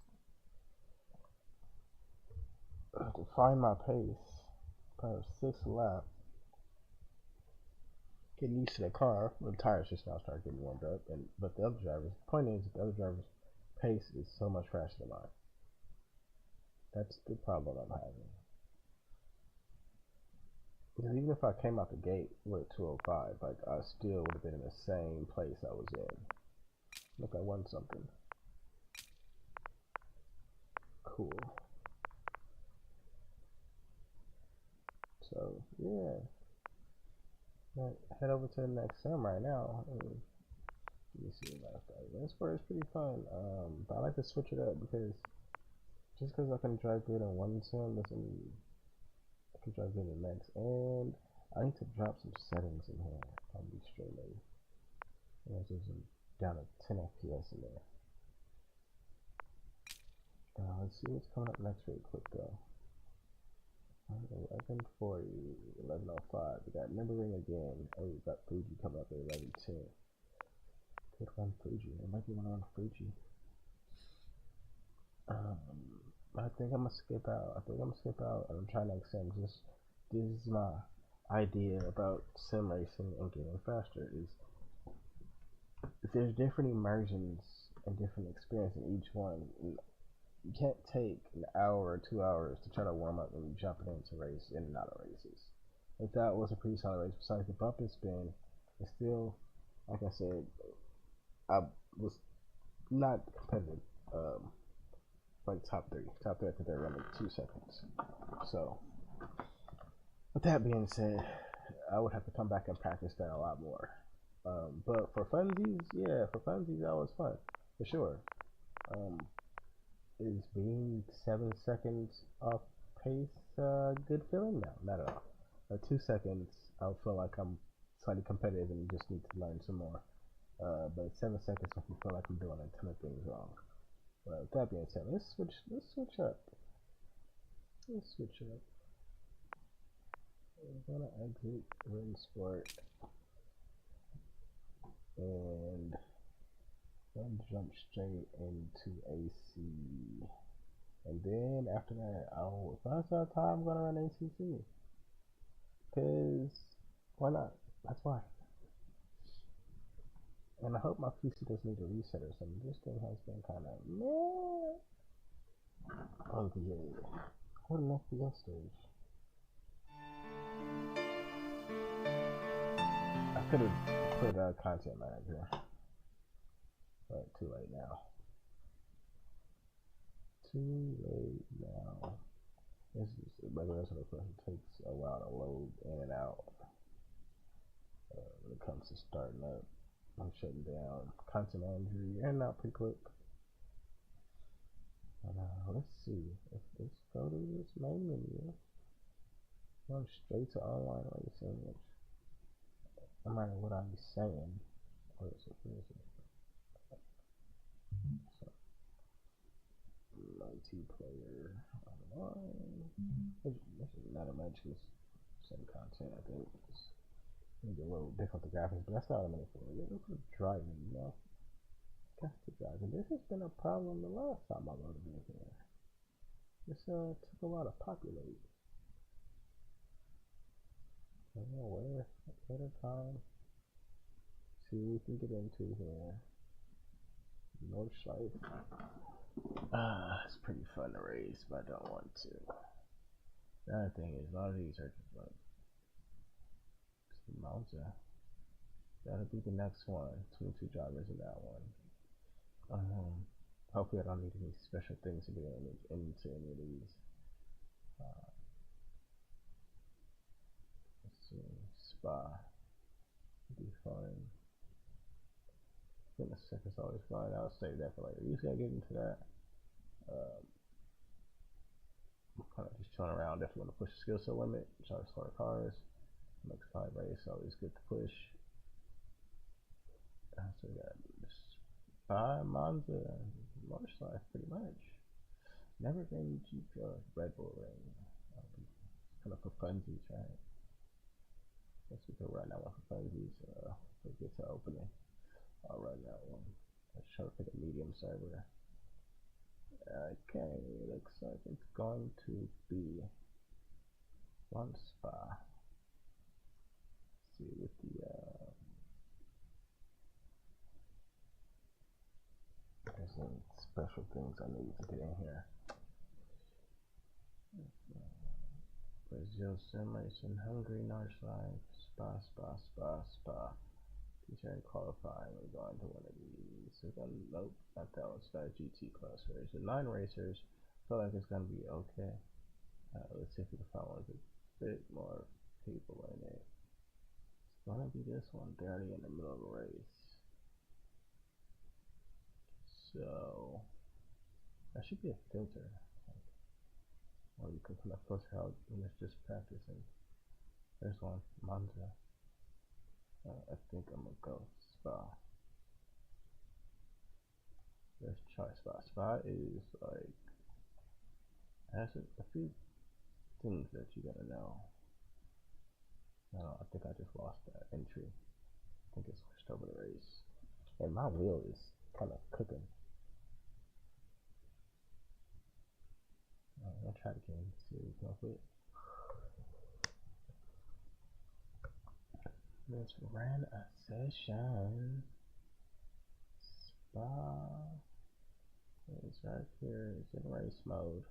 To find my pace, probably 6 laps. Getting used to the car. The tires just now start getting warmed up, but the other drivers. The point is, the other drivers' pace is so much faster than mine. That's the problem I'm having. Because even if I came out the gate with 2:05, like I still would have been in the same place I was in. Look, I won something. Cool. So yeah, head over to the next sim right now. Let me see what I've got. RENNSPORT is pretty fun. But I like to switch it up because just because I can drive good in one sim doesn't mean I can drive good in the next. And I need to drop some settings in here. Probably streaming. There's down to 10 FPS in there. Let's see what's coming up next really quick though. 11:40, 11:05. We got Member Ring again. Oh, we got Fuji coming up at 11:10. Could run Fuji. There might be one on Fuji. I think I'm gonna skip out. I'm trying to extend. This is my idea about sim racing and getting faster. Is there's different immersions and different experience in each one. You can't take an hour or 2 hours to try to warm up when you jumping into race in and out of races. If that was a pretty solid race, besides the bump and spin, it's still, like I said, I was not competitive. Like top 3. Top 3, I think they're running 2 seconds. So, with that being said, I would have to come back and practice that a lot more. But for funsies, that was fun, for sure. Is being 7 seconds off pace good feeling? No, not at all. 2 seconds, I'll feel like I'm slightly competitive and just need to learn some more. But 7 seconds makes me feel like I'm doing a ton of things wrong. But with that being said, let's switch up. We're gonna exit RENNSPORT and then jump straight into AC. And then after that, if I still have time, I'm gonna run ACC. Cause why not? That's why. And I hope my PC doesn't need a reset or something. This thing has been kind of meh. Oh yeah. What an FPS stage. I could have put content manager, but too late now. too late now. This is the regular question takes a while to load in and out. When it comes to starting up, I'm shutting down content manager in and out pretty quick. And let's see if this go to this main menu. Going straight to online racing, which no matter what I'm saying. What is it? So, multiplayer online. This is not a magically same content. I think it's maybe a little different the graphics, but that's not what I'm in for. Look at driving, you know. Got to driving. This has been a problem the last time I loaded in here. This took a while to populate. I don't know where at a time. See what we can get into here. Nordschleife. It's pretty fun to race, but I don't want to. The other thing is, a lot of these are just like Monza. That'll be the next one. 22 drivers in that one. Hopefully I don't need any special things to get into any of these. Let's see. Spa. It'll be fun. Fitness second's always fun. I'll save that for later. Usually I get into that. I'm kind of just chilling around. Definitely want to push the skill set limit. Try to slower cars. Next 5 race, always good to push. So we got Spa, Monza, Nordschleife pretty much. Never been Jeep Red Bull Ring. Kind of for funsies, right? Guess we could run that one for funsies. If it gets to opening, I'll run that one. Let's try to pick a medium server. Okay, looks like it's going to be one Spa. See with the there's some special things I need to get in here. Brazil simracing, Hungary, Nordschleife, Spa. T-shirt qualifying. We're going to one of these. Nope, not that one. It's got a GT class race. The 9 racers. Feel like it's gonna be okay. Let's see if we can find one with a bit more people in it. It's gonna be this one, dirty in the middle of the race. So that should be a filter, or you can kind of filter out when it's just practicing. There's one, Monza. I think I'm gonna go Spa. Let's try Spa. Spa is like has a few things that you gotta know. I think I just lost that entry. I think it switched over the race, and my wheel is kind of cooking. I'll try it again. See what we come up with. Let's run a session. Spa is right here. It's in race mode.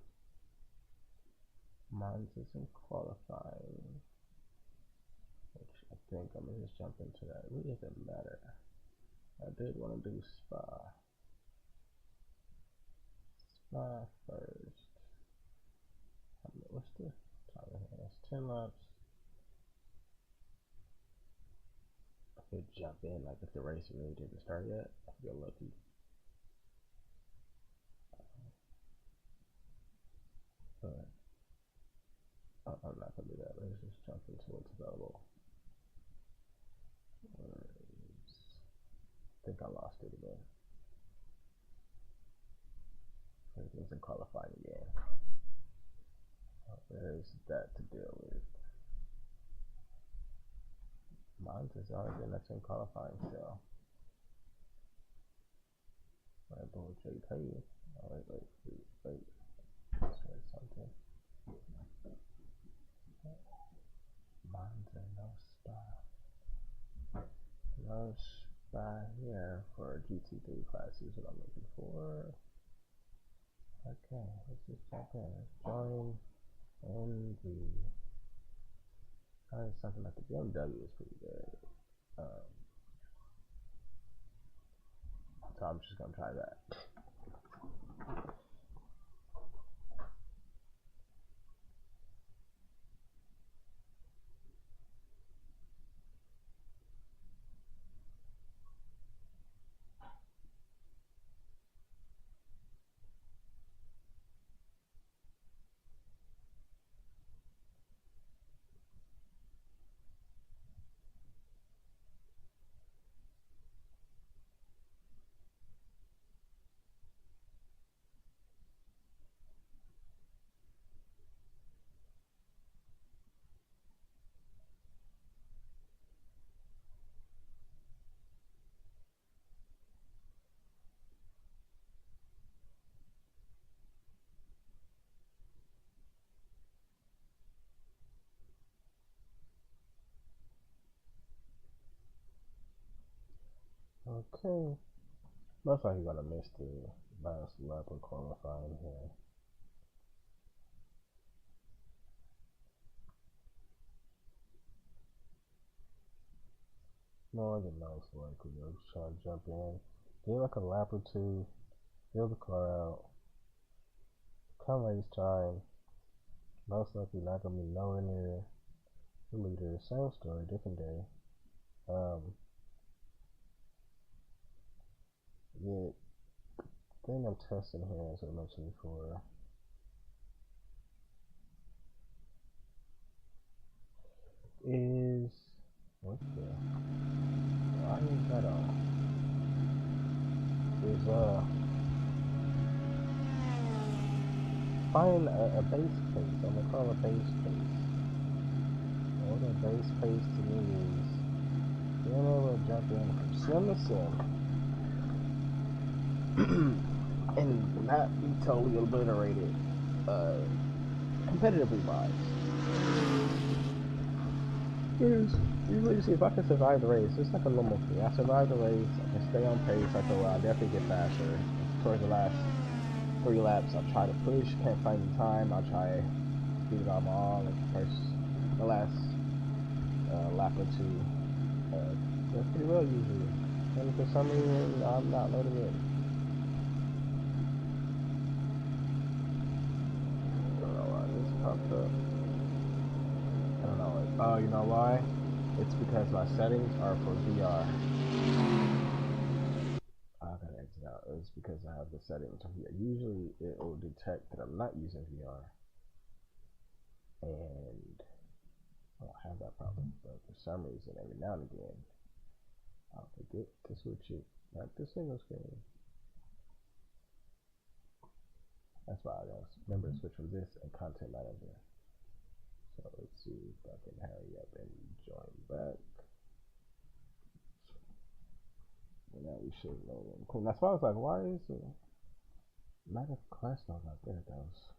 Monza's in qualifying, which I think I'm gonna just jump into that. It really doesn't matter. I did want to do Spa. Spa first. What's the time here? That's 10 laps. I could jump in, like if the race really didn't start yet, I feel lucky. But I'm not gonna do that. Let's just jump into what's available. I think I lost it again. Everything's in qualifying again. There's that to deal with. Monza's the only thing that's in qualifying still. Red Bull JP. Oh, wait. Let's write something. Monza, no Spa. No Spa here for GT3 classes, what I'm looking for. Okay, let's just jump in. Join NV. Something like the BMW is pretty good. So I'm just gonna try that. Okay. Looks like you're gonna miss the last lap of qualifying here. More than most likely, I'll just try to jump in, get like a lap or two, build the car out, come race time. Most likely not gonna be nowhere near the leader. Same story, different day. The thing I'm testing here, as I mentioned before, is what the? Why is that on? Is find a base pace. I'm gonna call a base pace. And what a base pace to me is being able to jump in from sim to sim and not be totally obliterated competitively wise. Usually, see if I can survive the race, it's like a normal thing. I survive the race, I can stay on pace, I feel I definitely get faster. Towards the last 3 laps, I'll try to push, can't find the time, I'll try to speed it on all, like the last lap or two. That's pretty well usually. And for some reason, I'm not loading in. I don't know why this popped up. I don't know. Oh, you know why? It's because my settings are for VR. I gotta exit out. It's because I have the settings for VR. Usually it will detect that I'm not using VR. And I don't have that problem. But for some reason, every now and again, I'll forget to switch it back to single screen. That's why I gotta remember to switch from this and content manager. So let's see if I can hurry up and join back. And now we should load in. Cool. That's why I was like, why is it Mega Class not like there it goes.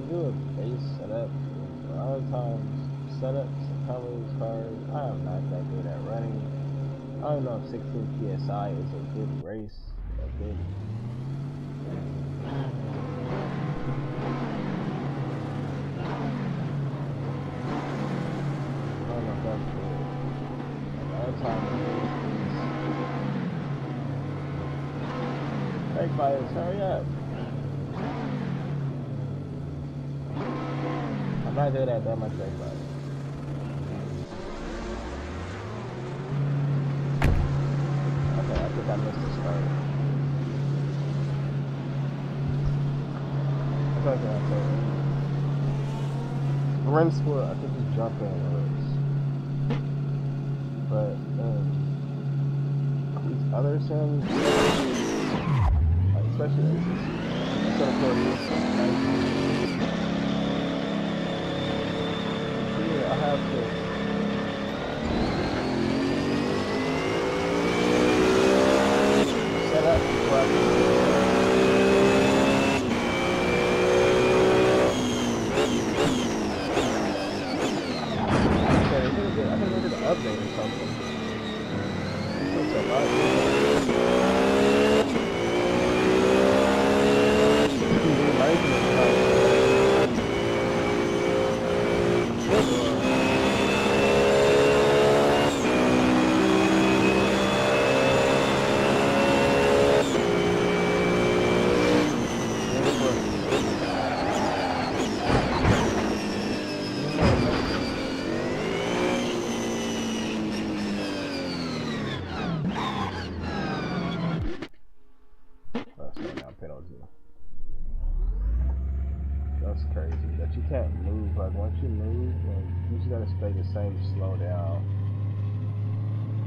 Do a base setup. A lot of times setups and covers cars, I am not that good at running. I don't know if 16 PSI is a good race, a good brake fighters, hurry up. I'm not good at that much brake fighters. Okay, I think I missed the start. That's what I said. RENNSPORT, I think he's jumping works. But these other sims, like especially here I have to set up before I can I think they did an update or something. It's a lot. That's crazy that you can't move. Like once you move, like, you just gotta stay the same, slow down.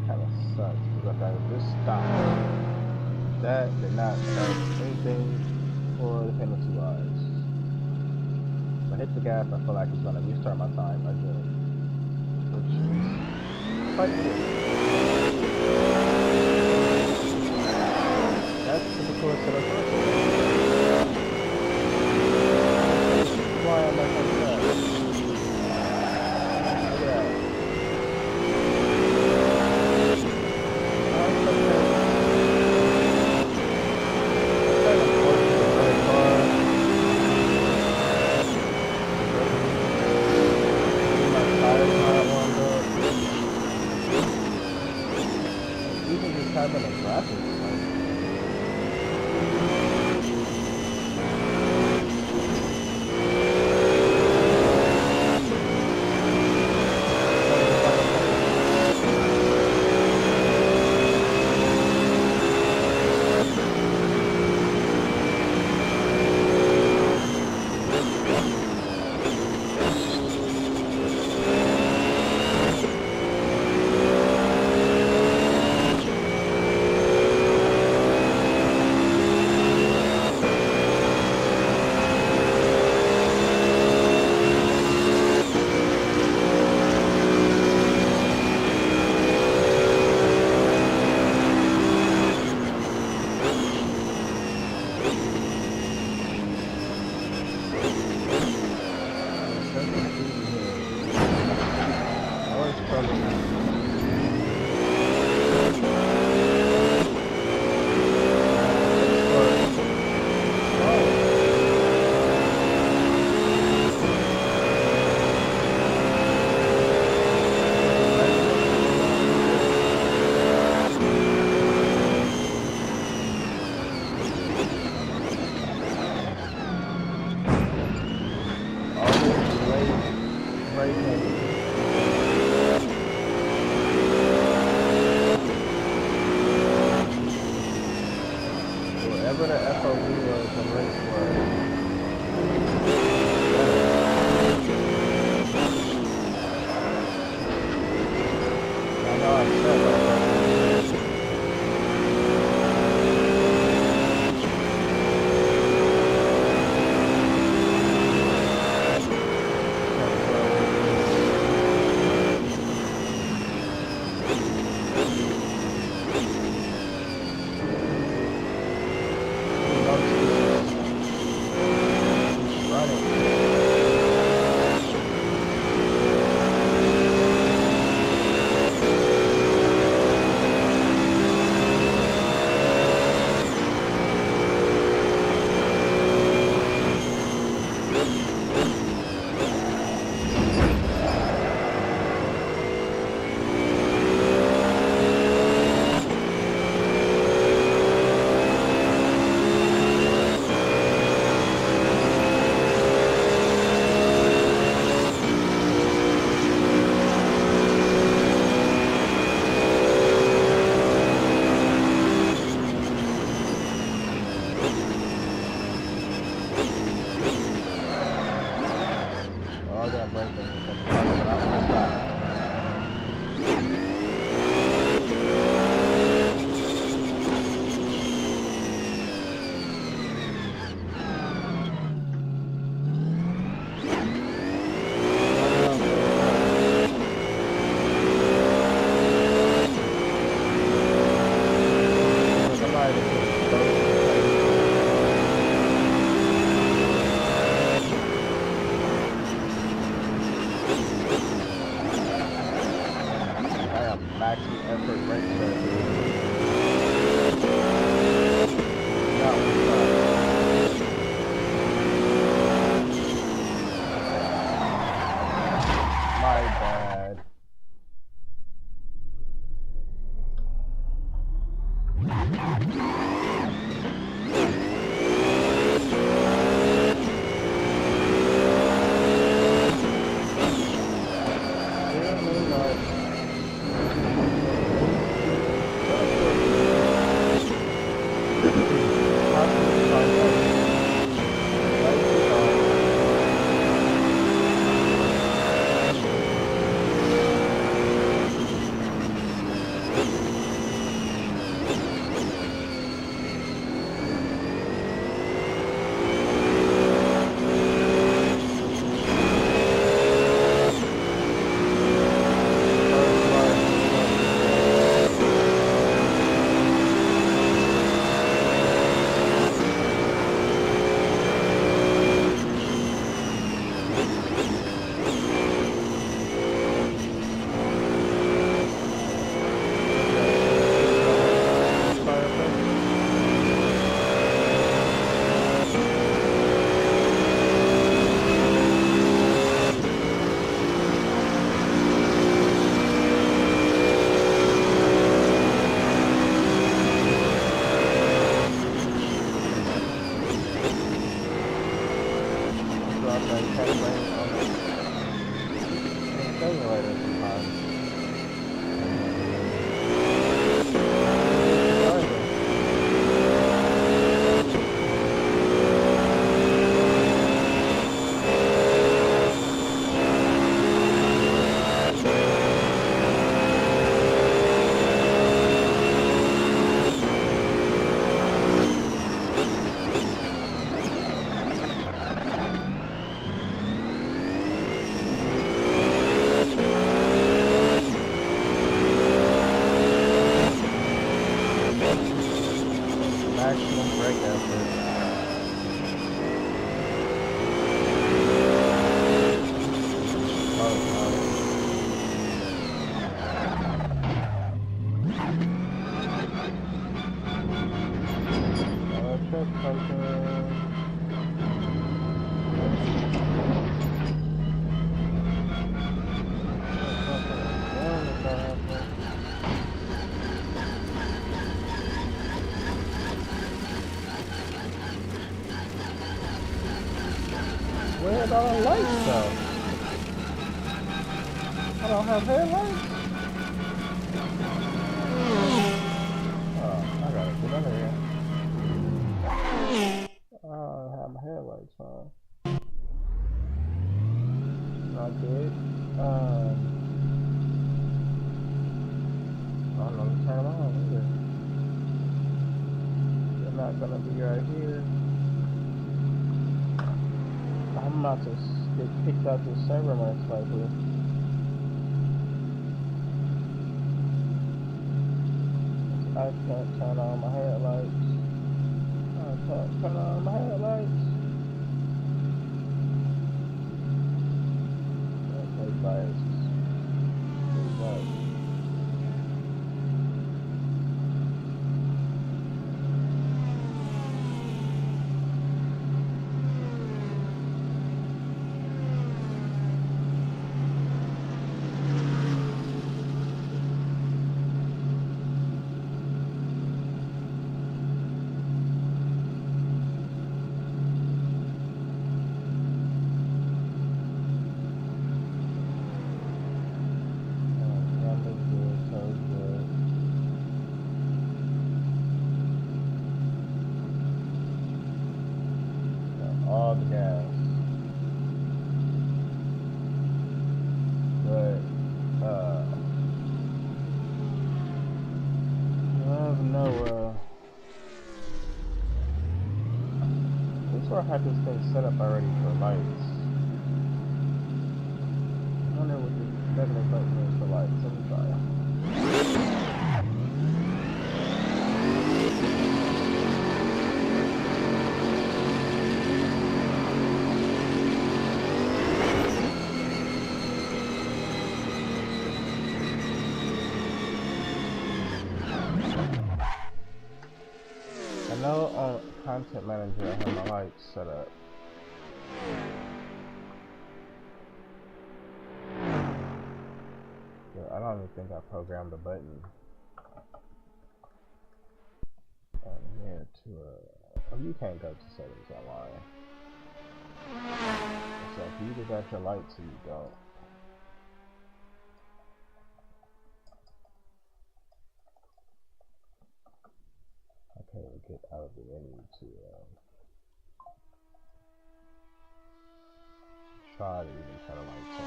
Kind of sucks because I just stopped. That did not help anything for the penalty wise. If I hit the gas, I feel like it's gonna restart my time again, which is quite cool. That's the coolest setup. Why am I like that? describe on the graphics. Whatever the FOV was, the race was. I know I said that. something. Where are all the lights though? I don't have headlights. Oh, I gotta get under here. I don't have my headlights on. Not good. I don't know to turn them on either. They're not gonna be right here. I'm about to get kicked out the server most likely. I can't turn on my headlights. I can't turn on my headlights. Okay, guys. All the gas. But, I don't know, this where I had this thing set up already for lights. I wonder what the regular button is for lights. Let me try it. I know on Content Manager I have my lights set up. But I don't even think I programmed the button on here to oh, you can't go to settings online. So if you either got your lights or you don't. Okay, we get out of the menu to try to even turn the lights on.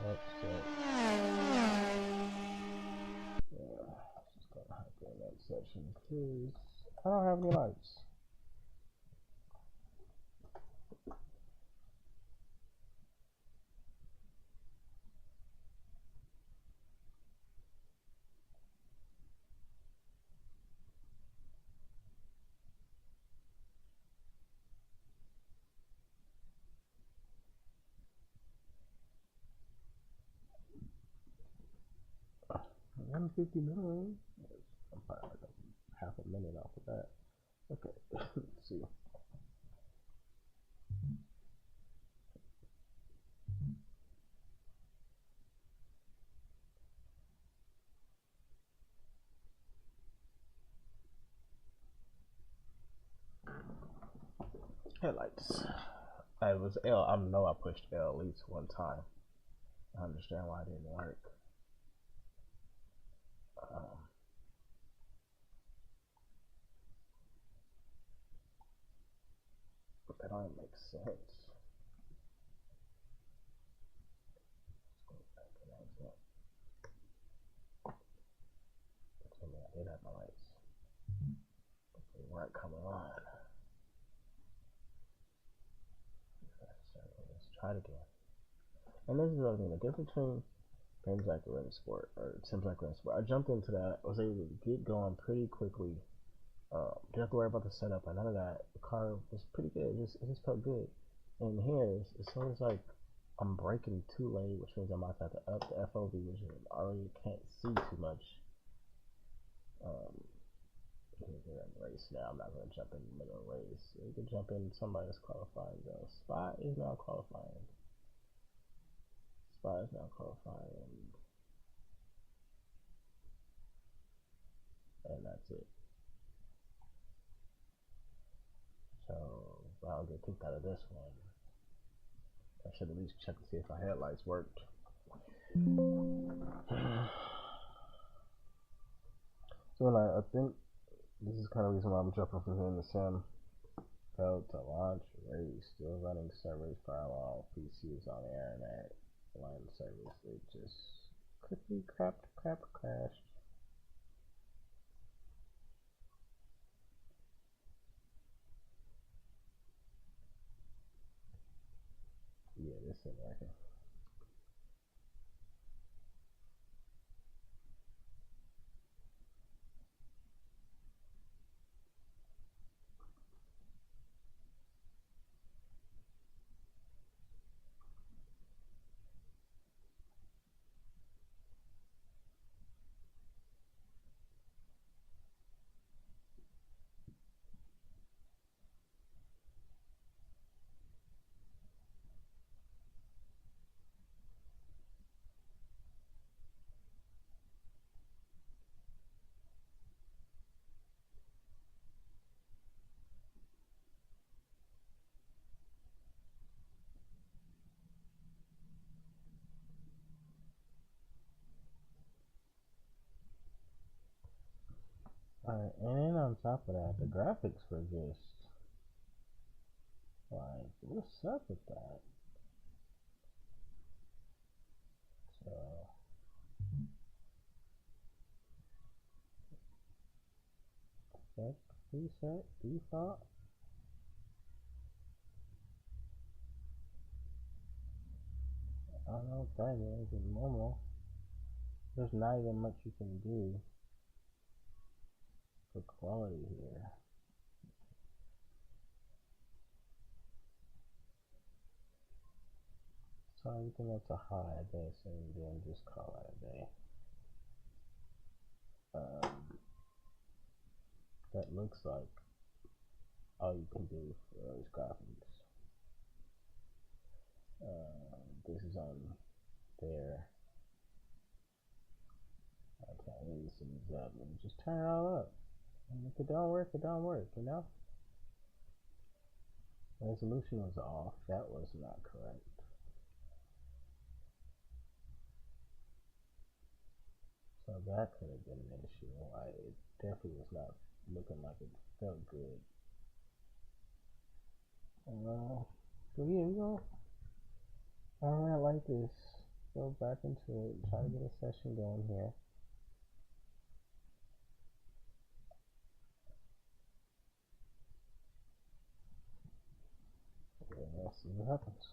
That's it. Yeah, just gonna hop in that section because I don't have any lights. $150. I'm probably like half a minute off of that. Okay, let's see. Headlights. I was L. I know I pushed L at least one time. I understand why it didn't work. But that don't make sense. Tell me I did have my lights. But they weren't coming on. Let's try it again. And this is the other thing, the difference between games like RENNSPORT or Sims like RENNSPORT. I jumped into that, I was able to get going pretty quickly. Didn't have to worry about the setup or none of that. The car was pretty good, it just felt good. And here, as soon as like I'm braking too late, which means I might have to up the FOV, which I already can't see too much. We're in the race now. I'm not going to jump in the middle of the race. We can jump in somebody that's qualifying though. Spot is now qualifying. Spot is now qualifying. And that's it. So I'll get kicked out of this one. I should at least check to see if my headlights worked. So I think this is kind of the reason why I'm jumping from here in the sim. Failed to launch, race, still running servers, firewall, PC is on the internet, line service, it just quickly crashed. Yeah, this isn't working. Alright, and on top of that, the graphics were just like, what's up with that? So set, preset, default. I don't know what that is. In normal, there's not even much you can do for quality here. So everything that's a high, I guess, and then just call it a day. That looks like all you can do for those graphics. This is on there. Okay, these things up and just turn it all up. And if it don't work, it don't work, you know? Resolution was off. That was not correct. So that could have been an issue. It definitely was not looking like it felt good. So yeah, we go. Alright, like this. Go back into it. Try to get a session going here. Yeah, let's see what happens.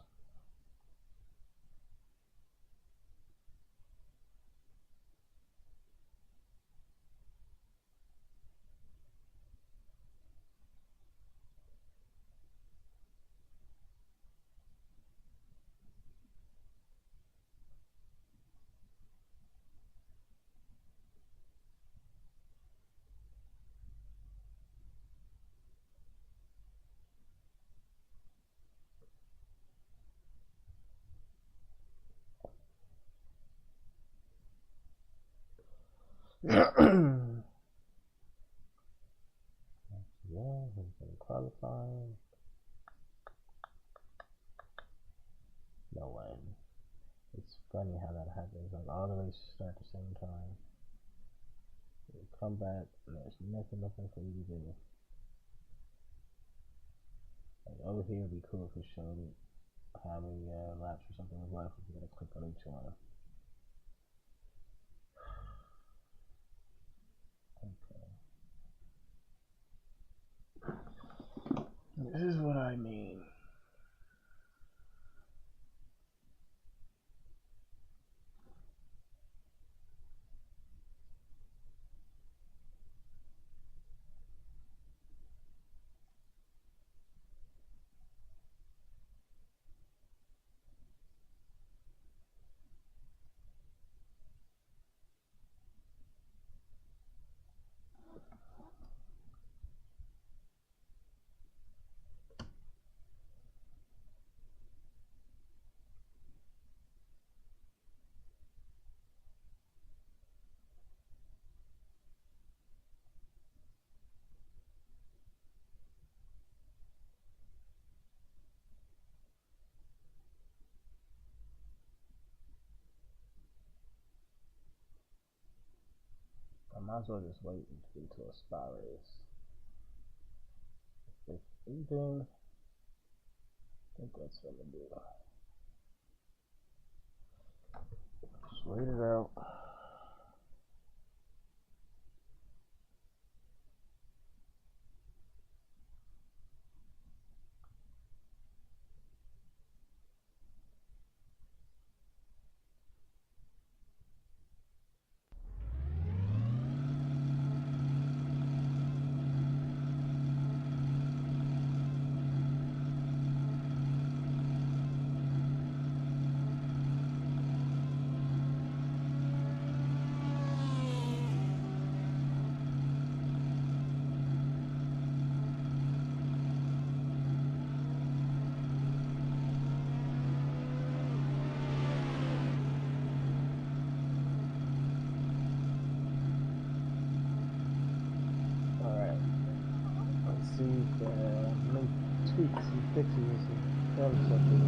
Yeah, he's been qualifying. No way. It's funny how that happens. Like all the races start at the same time. You come back and there's nothing for you to do. Like over here it'd be cool if it showed it how many laps or something was left if you gotta click on each one. Okay. This is what I mean. might as well just wait until a spot race. If anything, I think that's what I'm gonna do. Just wait it out. See make tweaks and fixes and done something.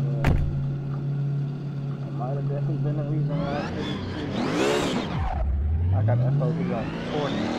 That might have definitely been the reason why I couldn't see. I got FOV on 40.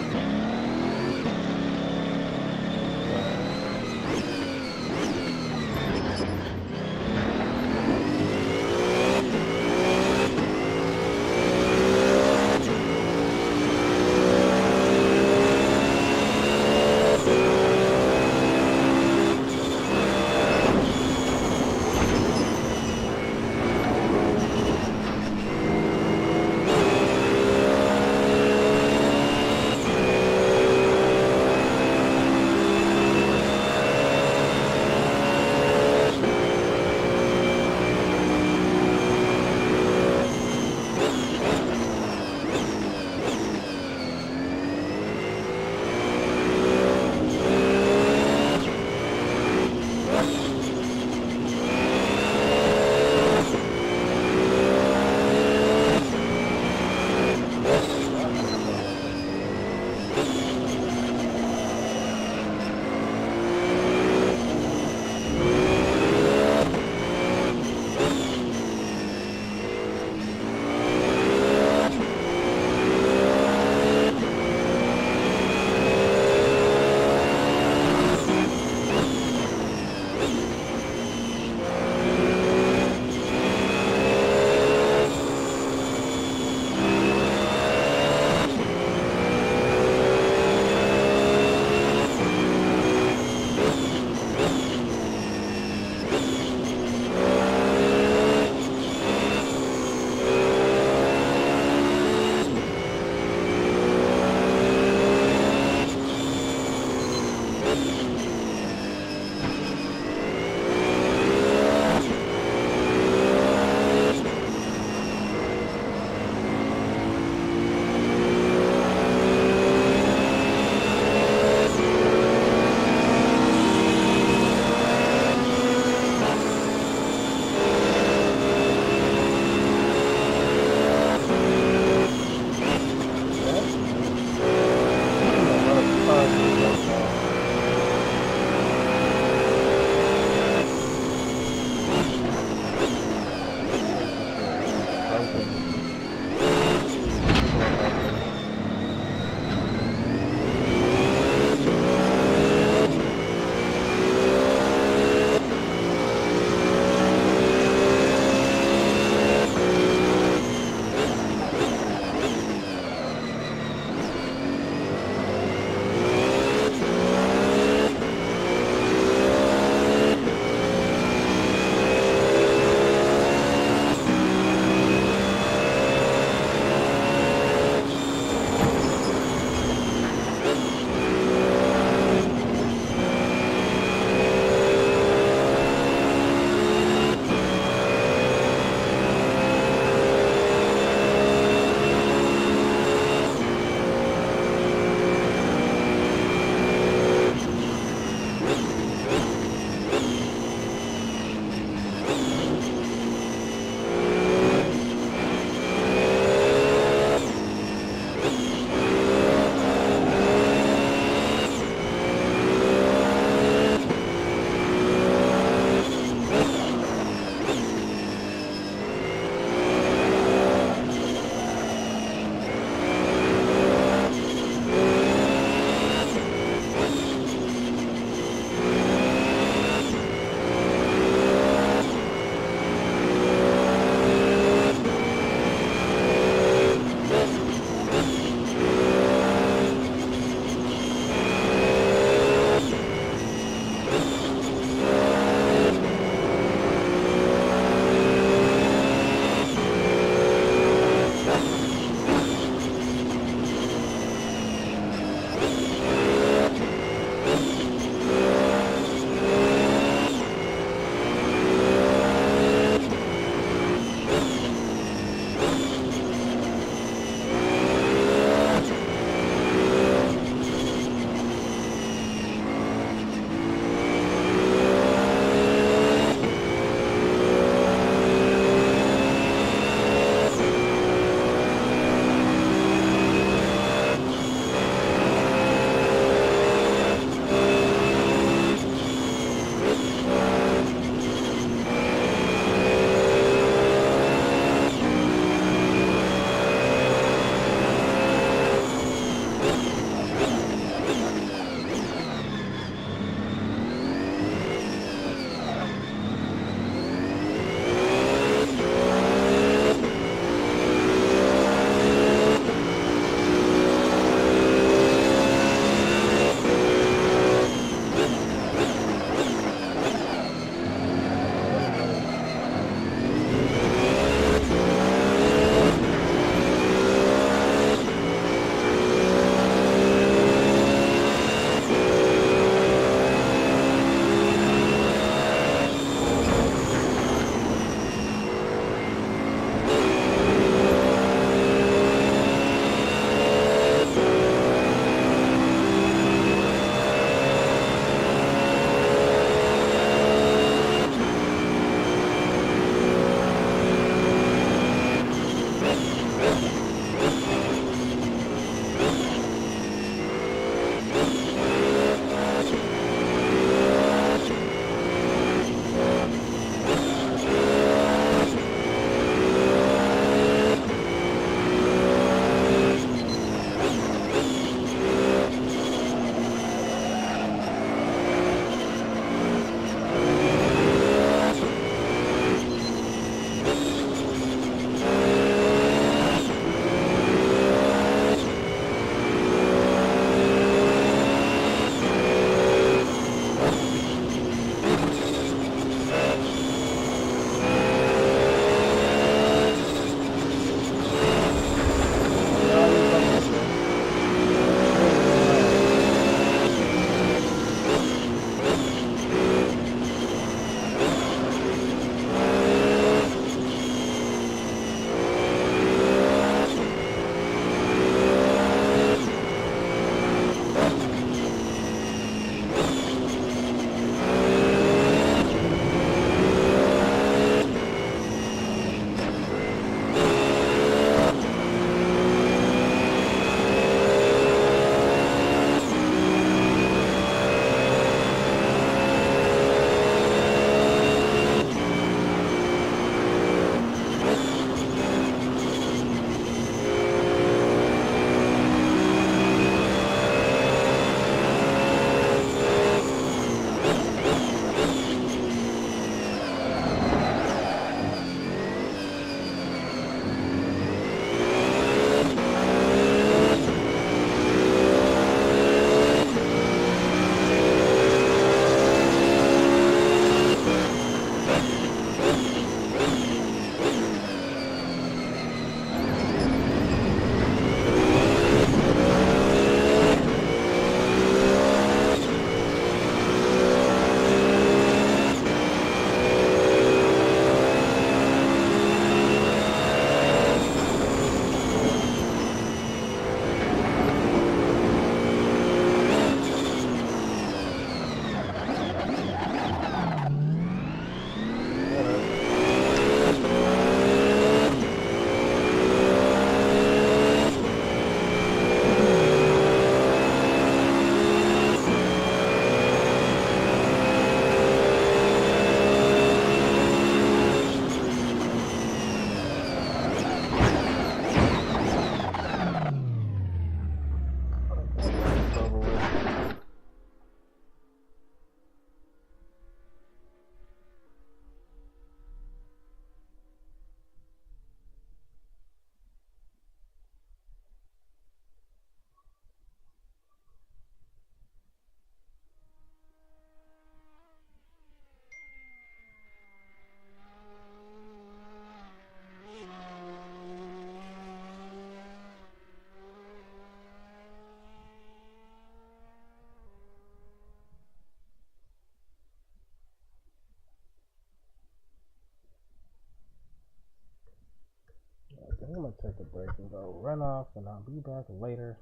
I'm gonna take a break and go run off, and I'll be back later.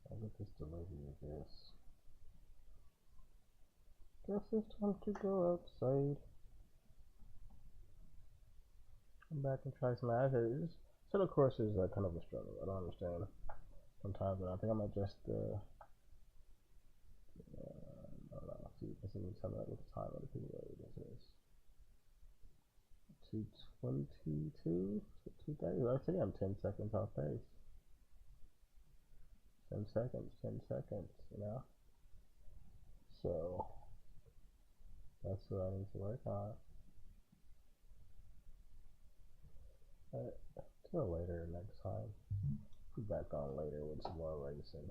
I'll get this delivery of this. Guess it's time to go outside. Come back and try some assets. So the course is kind of a struggle. I don't understand sometimes, but I think I might just I don't know. See, this is tell me what the time of the people this is. 2:22, 2:30. I think I'm 10 seconds off pace. 10 seconds, 10 seconds. You know. So that's what I need to work on. Till later next time. Be back on later with some more racing.